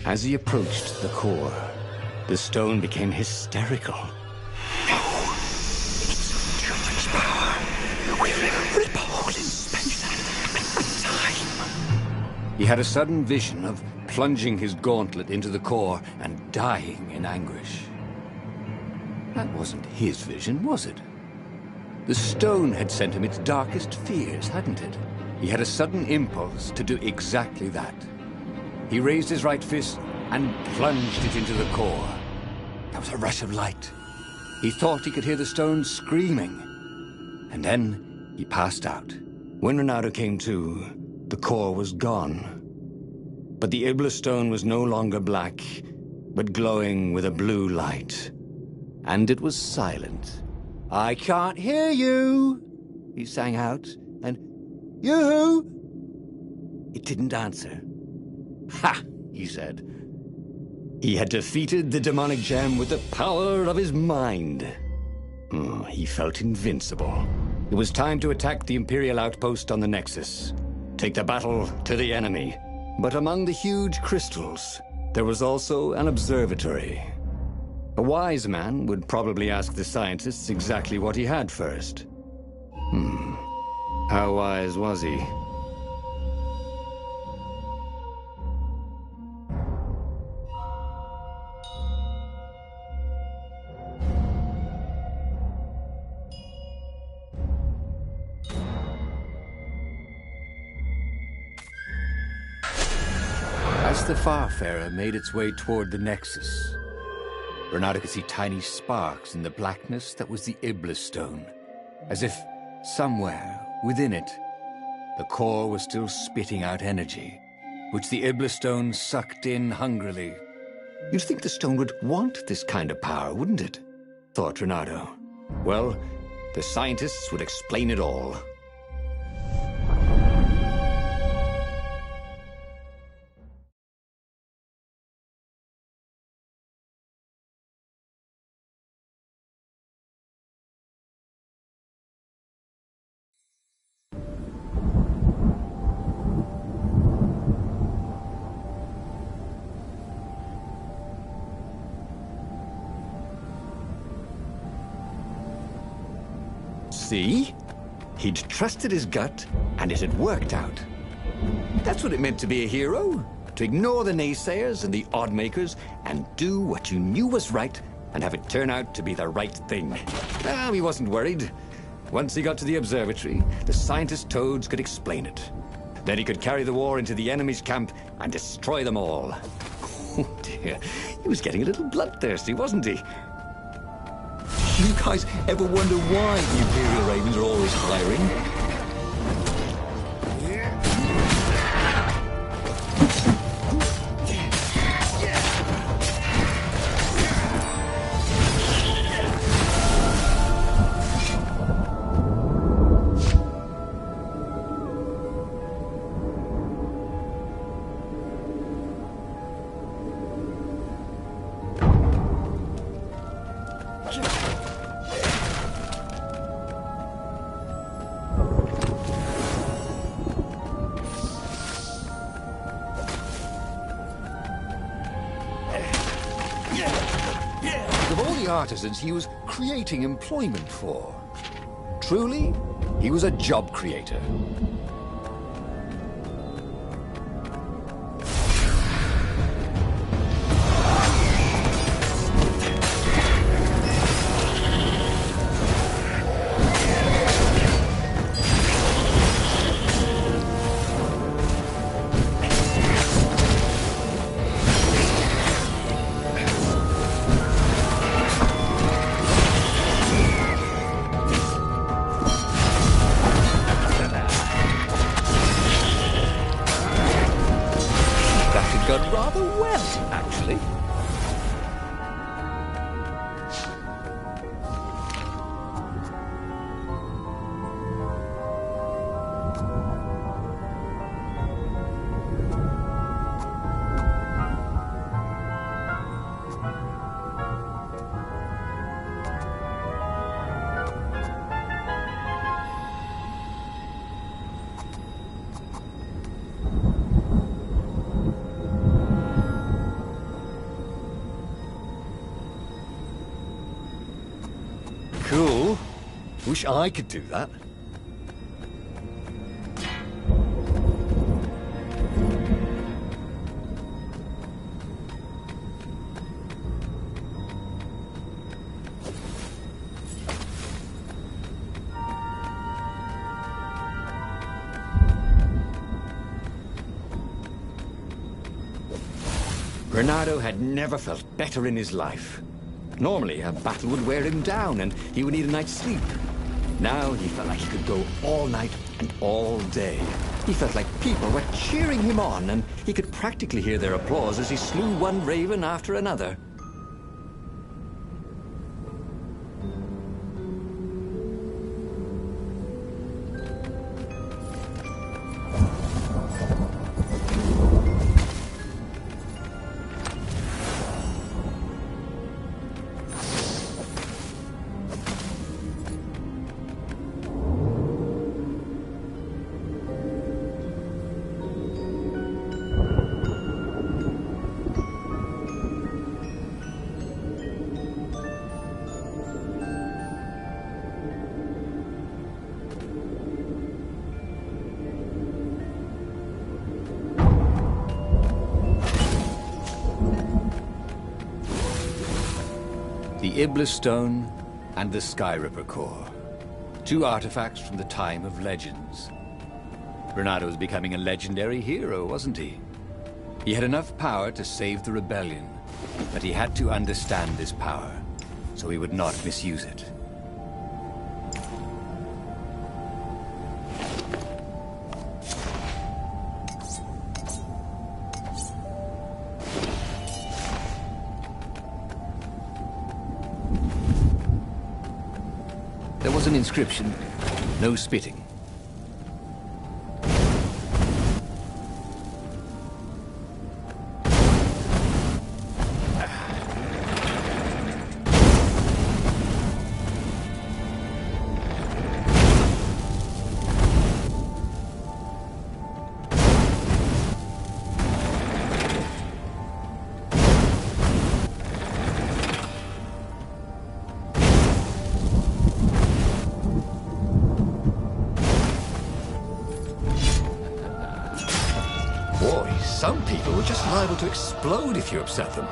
As he approached the core, the stone became hysterical. No! It's too much power. We'll rip a hole in space and time. He had a sudden vision of plunging his gauntlet into the core and dying in anguish. That wasn't his vision, was it? The stone had sent him its darkest fears, hadn't it? He had a sudden impulse to do exactly that. He raised his right fist and plunged it into the core. There was a rush of light. He thought he could hear the stone screaming. And then he passed out. When Reynardo came to, the core was gone. But the Iblis stone was no longer black, but glowing with a blue light. And it was silent. "I can't hear you," he sang out, and "Yoo-hoo!" It didn't answer. "Ha!" he said. He had defeated the demonic gem with the power of his mind. He felt invincible. It was time to attack the Imperial outpost on the Nexus. Take the battle to the enemy. But among the huge crystals, there was also an observatory. A wise man would probably ask the scientists exactly what he had first. How wise was he? As the Farfarer made its way toward the Nexus, Reynardo could see tiny sparks in the blackness that was the Iblis stone, as if somewhere within it, the core was still spitting out energy, which the Iblis stone sucked in hungrily. You'd think the stone would want this kind of power, wouldn't it? Thought Reynardo. Well, the scientists would explain it all. See? He'd trusted his gut, and it had worked out. That's what it meant to be a hero. To ignore the naysayers and the odd-makers, and do what you knew was right, and have it turn out to be the right thing. He wasn't worried. Once he got to the observatory, the scientist toads could explain it. Then he could carry the war into the enemy's camp and destroy them all. Oh dear, he was getting a little bloodthirsty, wasn't he? You guys ever wonder why the Imperial Ravens are always hiring? Artisans he was creating employment for. Truly, he was a job creator. actually. Cool. Wish I could do that. Reynardo had never felt better in his life. Normally, a battle would wear him down and he would need a night's sleep. Now he felt like he could go all night and all day. He felt like people were cheering him on, and he could practically hear their applause as he slew one raven after another. The Iblis Stone and the Skyripper Core. Two artifacts from the time of legends. Reynardo was becoming a legendary hero, wasn't he? He had enough power to save the rebellion, but he had to understand this power, so he would not misuse it. There was an inscription, no spitting. Boy, some people were just liable to explode if you upset them.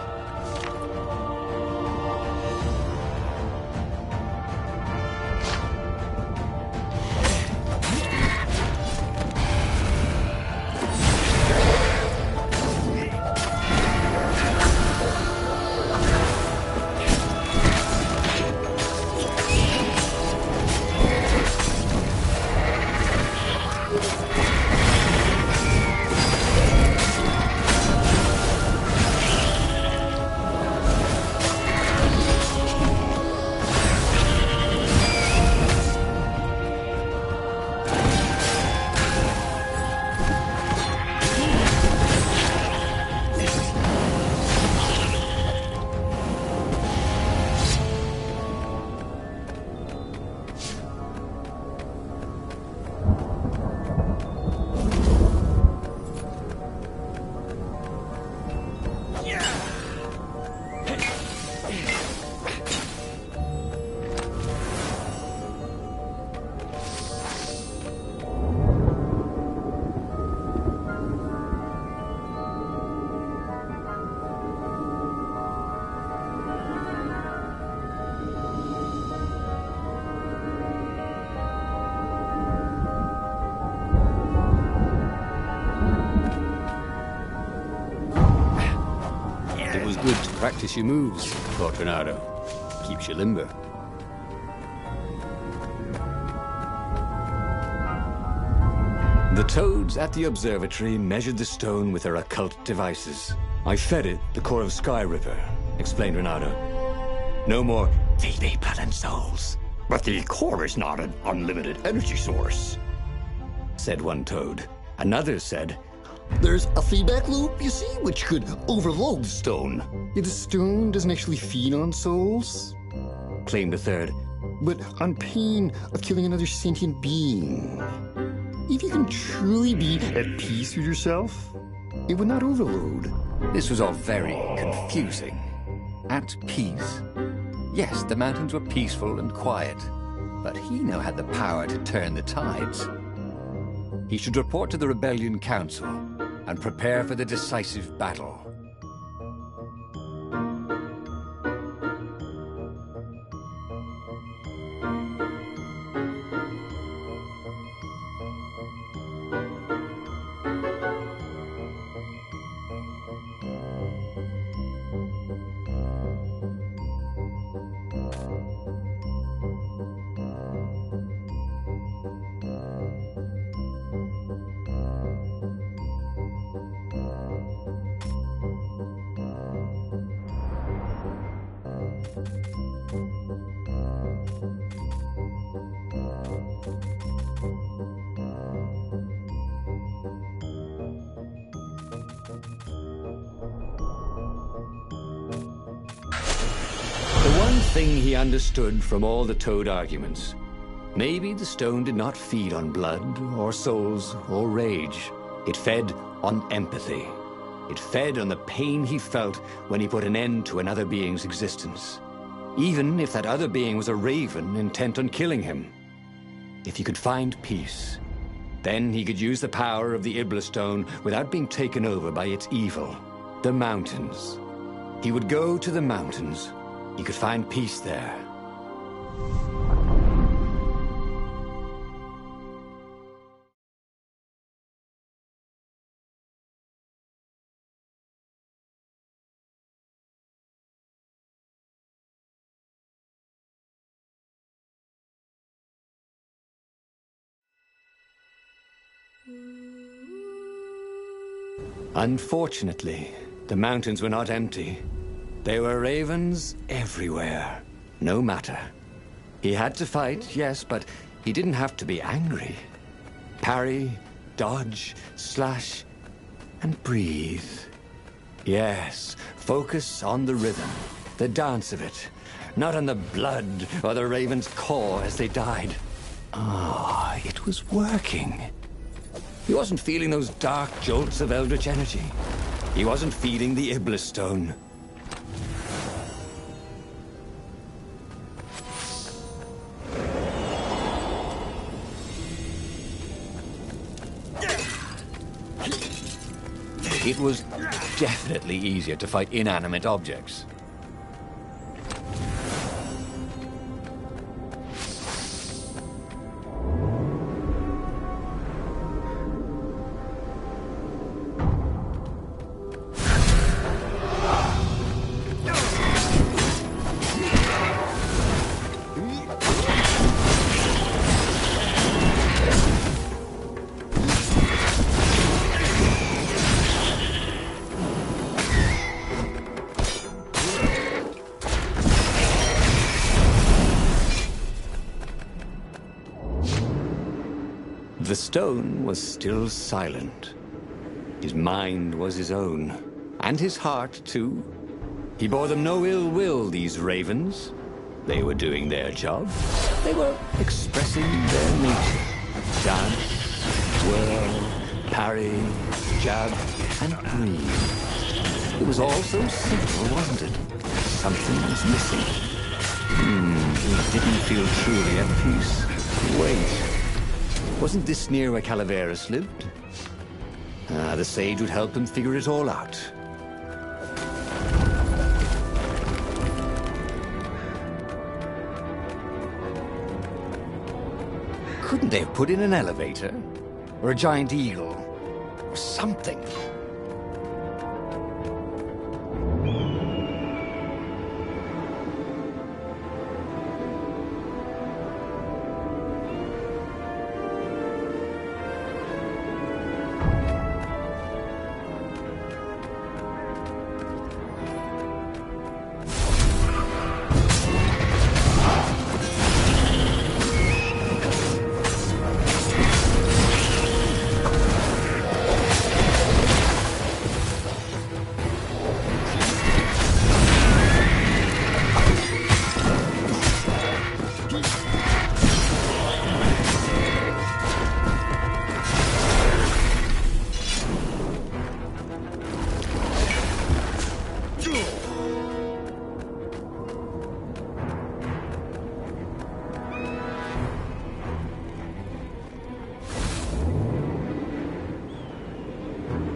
It was good to practice your moves, thought Reynardo. Keeps you limber. The toads at the observatory measured the stone with their occult devices. I fed it the core of Sky Ripper, explained Renato. No more feed blood and souls. But the core is not an unlimited energy source, said one toad. Another said, There's a feedback loop, you see, which could overload the stone. Yeah, the stone doesn't actually feed on souls, claimed a third. but on pain of killing another sentient being. If you can truly be at peace with yourself, it would not overload. This was all very confusing. At peace? Yes, the mountains were peaceful and quiet, but he now had the power to turn the tides. He should report to the Rebellion Council and prepare for the decisive battle. Thing he understood from all the Toad arguments. Maybe the stone did not feed on blood, or souls, or rage. It fed on empathy. It fed on the pain he felt when he put an end to another being's existence. Even if that other being was a raven intent on killing him. If he could find peace, then he could use the power of the Ibla stone without being taken over by its evil. The mountains. He would go to the mountains. He could find peace there. Unfortunately, the mountains were not empty. There were ravens everywhere. No matter. He had to fight, yes, but he didn't have to be angry. Parry, dodge, slash, and breathe. Yes, focus on the rhythm, the dance of it, not on the blood or the raven's core as they died. Ah, it was working. He wasn't feeling those dark jolts of eldritch energy. He wasn't feeding the Iblis stone. It was definitely easier to fight inanimate objects. The stone was still silent. His mind was his own, and his heart, too. He bore them no ill will, these ravens. They were doing their job. They were expressing their nature. Dance, whirl, parry, jab, and breathe. It was all so simple, wasn't it? Something was missing. He didn't feel truly at peace. Wait. Wasn't this near where Calaveras lived? The sage would help him figure it all out. Couldn't they have put in an elevator? Or a giant eagle? Or something?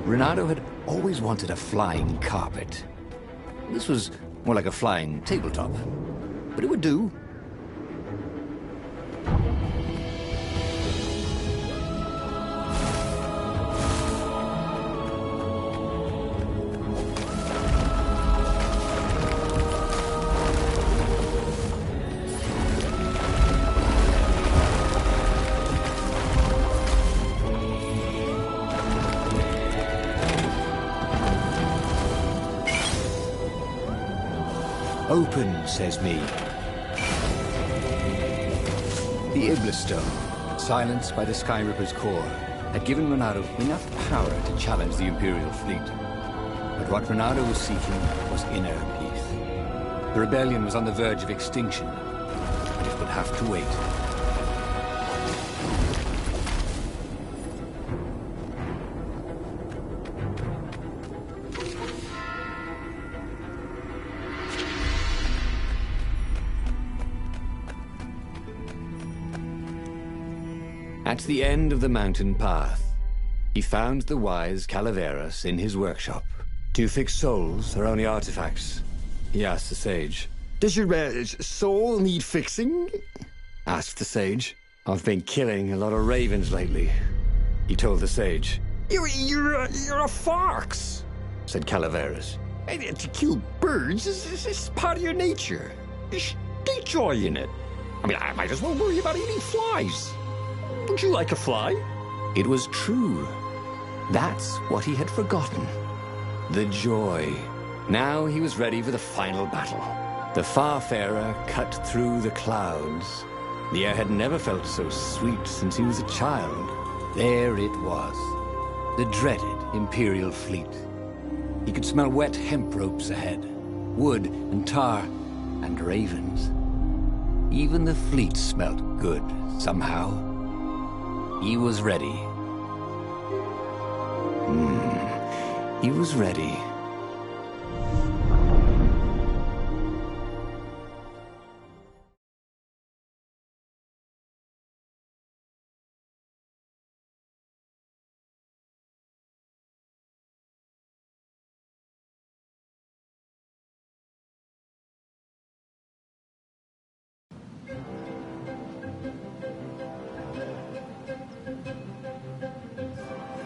Reynardo had always wanted a flying carpet. This was more like a flying tabletop, but it would do. Open, says me. The Iblis Stone, silenced by the Sky Ripper's core, had given Reynardo enough power to challenge the Imperial fleet. But what Reynardo was seeking was inner peace. The rebellion was on the verge of extinction, but it would have to wait. At the end of the mountain path, he found the wise Calaveras in his workshop. "Do you fix souls or only artifacts?" he asked the sage. Does your soul need fixing? Asked the sage. "I've been killing a lot of ravens lately," he told the sage. You're a fox, said Calaveras. and to kill birds is part of your nature. You should take joy in it. I mean, I might as well worry about eating flies. Would you like a fly? It was true. That's what he had forgotten. The joy. Now he was ready for the final battle. The Farfarer cut through the clouds. The air had never felt so sweet since he was a child. There it was. The dreaded Imperial fleet. He could smell wet hemp ropes ahead, wood and tar, and ravens. Even the fleet smelt good, somehow. He was ready. He was ready.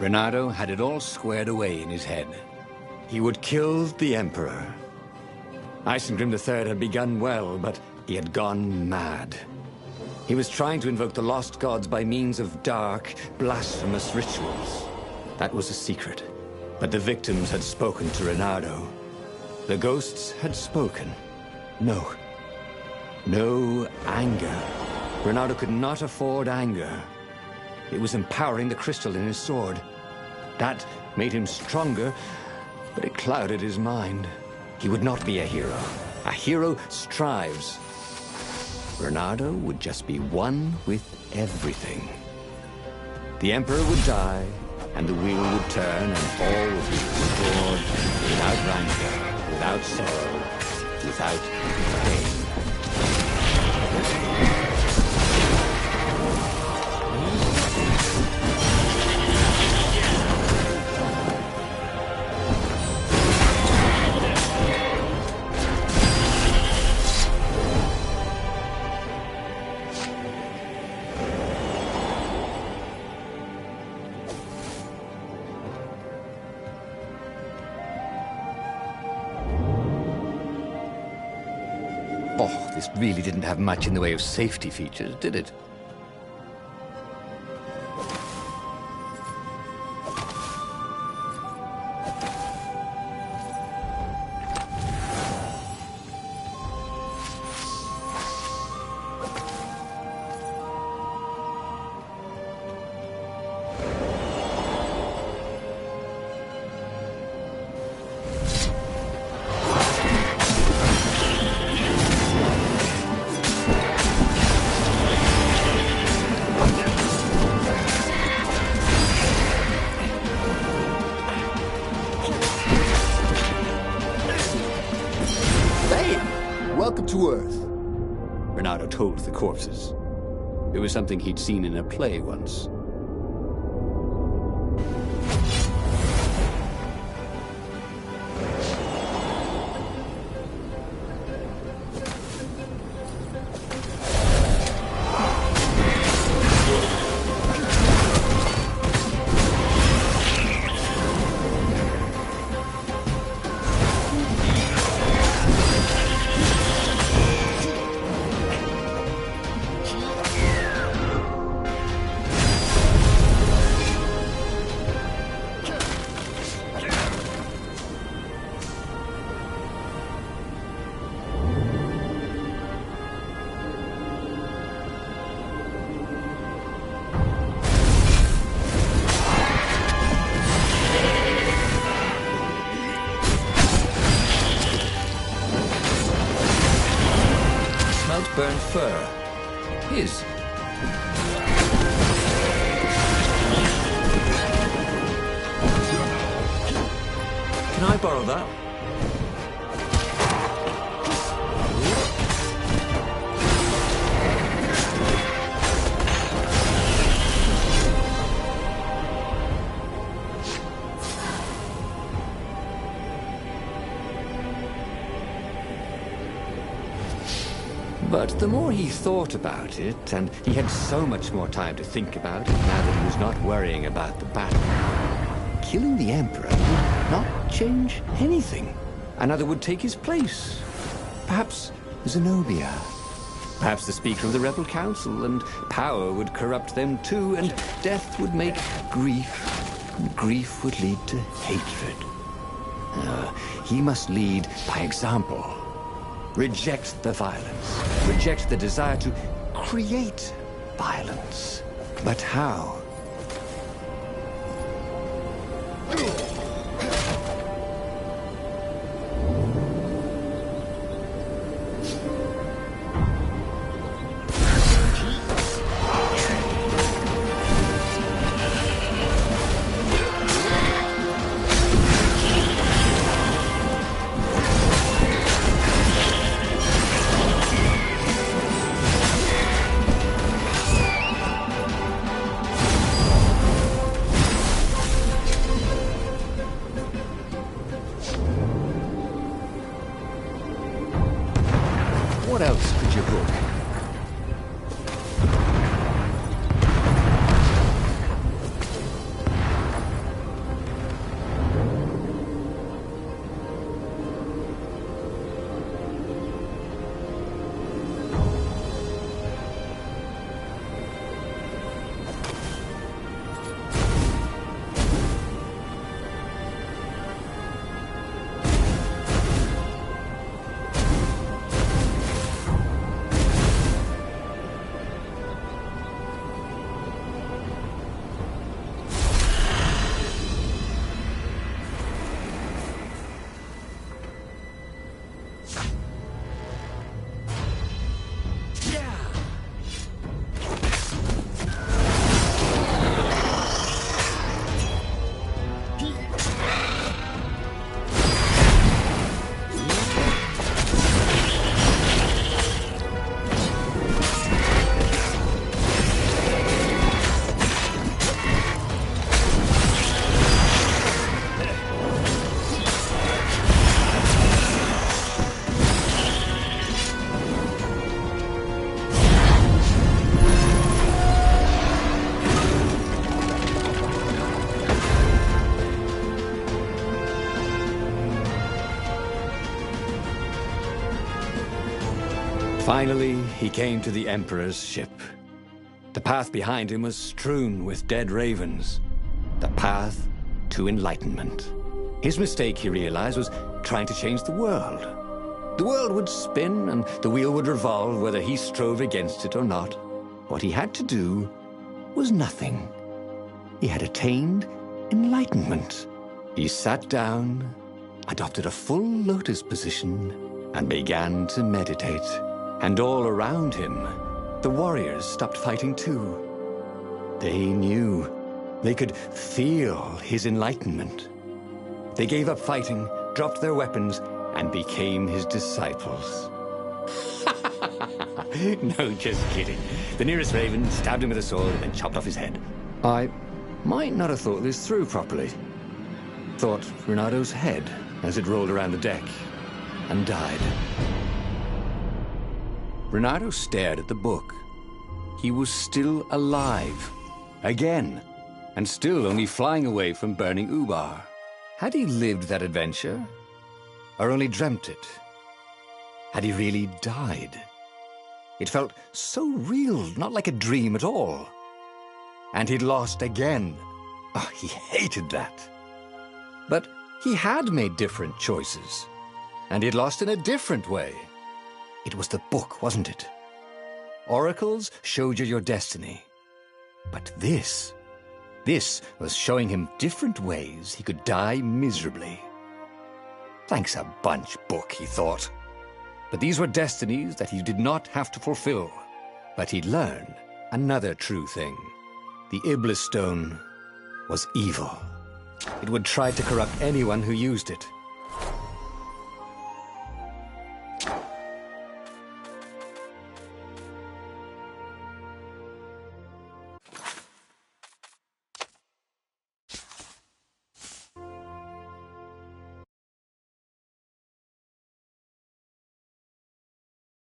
Reynardo had it all squared away in his head. He would kill the Emperor. Isengrim III had begun well, but he had gone mad. He was trying to invoke the lost gods by means of dark, blasphemous rituals. That was a secret. But the victims had spoken to Reynardo. The ghosts had spoken. No. No anger. Reynardo could not afford anger. It was empowering the crystal in his sword. That made him stronger, but it clouded his mind. He would not be a hero. A hero strives. Reynardo would just be one with everything. The Emperor would die, and the wheel would turn, and all would be restored without rancor, without sorrow, without pain. Oh, this really didn't have much in the way of safety features, did it? Welcome to Earth. Reynardo told the corpses. It was something he'd seen in a play once. fur. His. Can I borrow that? But the more he thought about it, and he had so much more time to think about it now that he was not worrying about the battle, killing the Emperor would not change anything. Another would take his place. Perhaps Zenobia. Perhaps the Speaker of the Rebel Council, and power would corrupt them too, and death would make grief, and grief would lead to hatred. He must lead by example. Reject the violence. Reject the desire to create violence. But how? What else could you book? Finally, he came to the Emperor's ship. The path behind him was strewn with dead ravens. The path to enlightenment. His mistake, he realized, was trying to change the world. The world would spin and the wheel would revolve whether he strove against it or not. What he had to do was nothing. He had attained enlightenment. He sat down, adopted a full lotus position, and began to meditate. And all around him, the warriors stopped fighting too. They knew. They could feel his enlightenment. They gave up fighting, dropped their weapons, and became his disciples. No, just kidding. The nearest raven stabbed him with a sword and then chopped off his head. I might not have thought this through properly. Thought Renado's head as it rolled around the deck and died. Renado stared at the book. He was still alive. Again. And still only flying away from burning Ubar. Had he lived that adventure? Or only dreamt it? Had he really died? It felt so real, not like a dream at all. And he'd lost again. Oh, he hated that. But he had made different choices. And he'd lost in a different way. It was the book, wasn't it? Oracles showed you your destiny. But this was showing him different ways he could die miserably. Thanks a bunch, book, he thought. But these were destinies that he did not have to fulfill. But he'd learn another true thing. The Iblis Stone was evil. It would try to corrupt anyone who used it.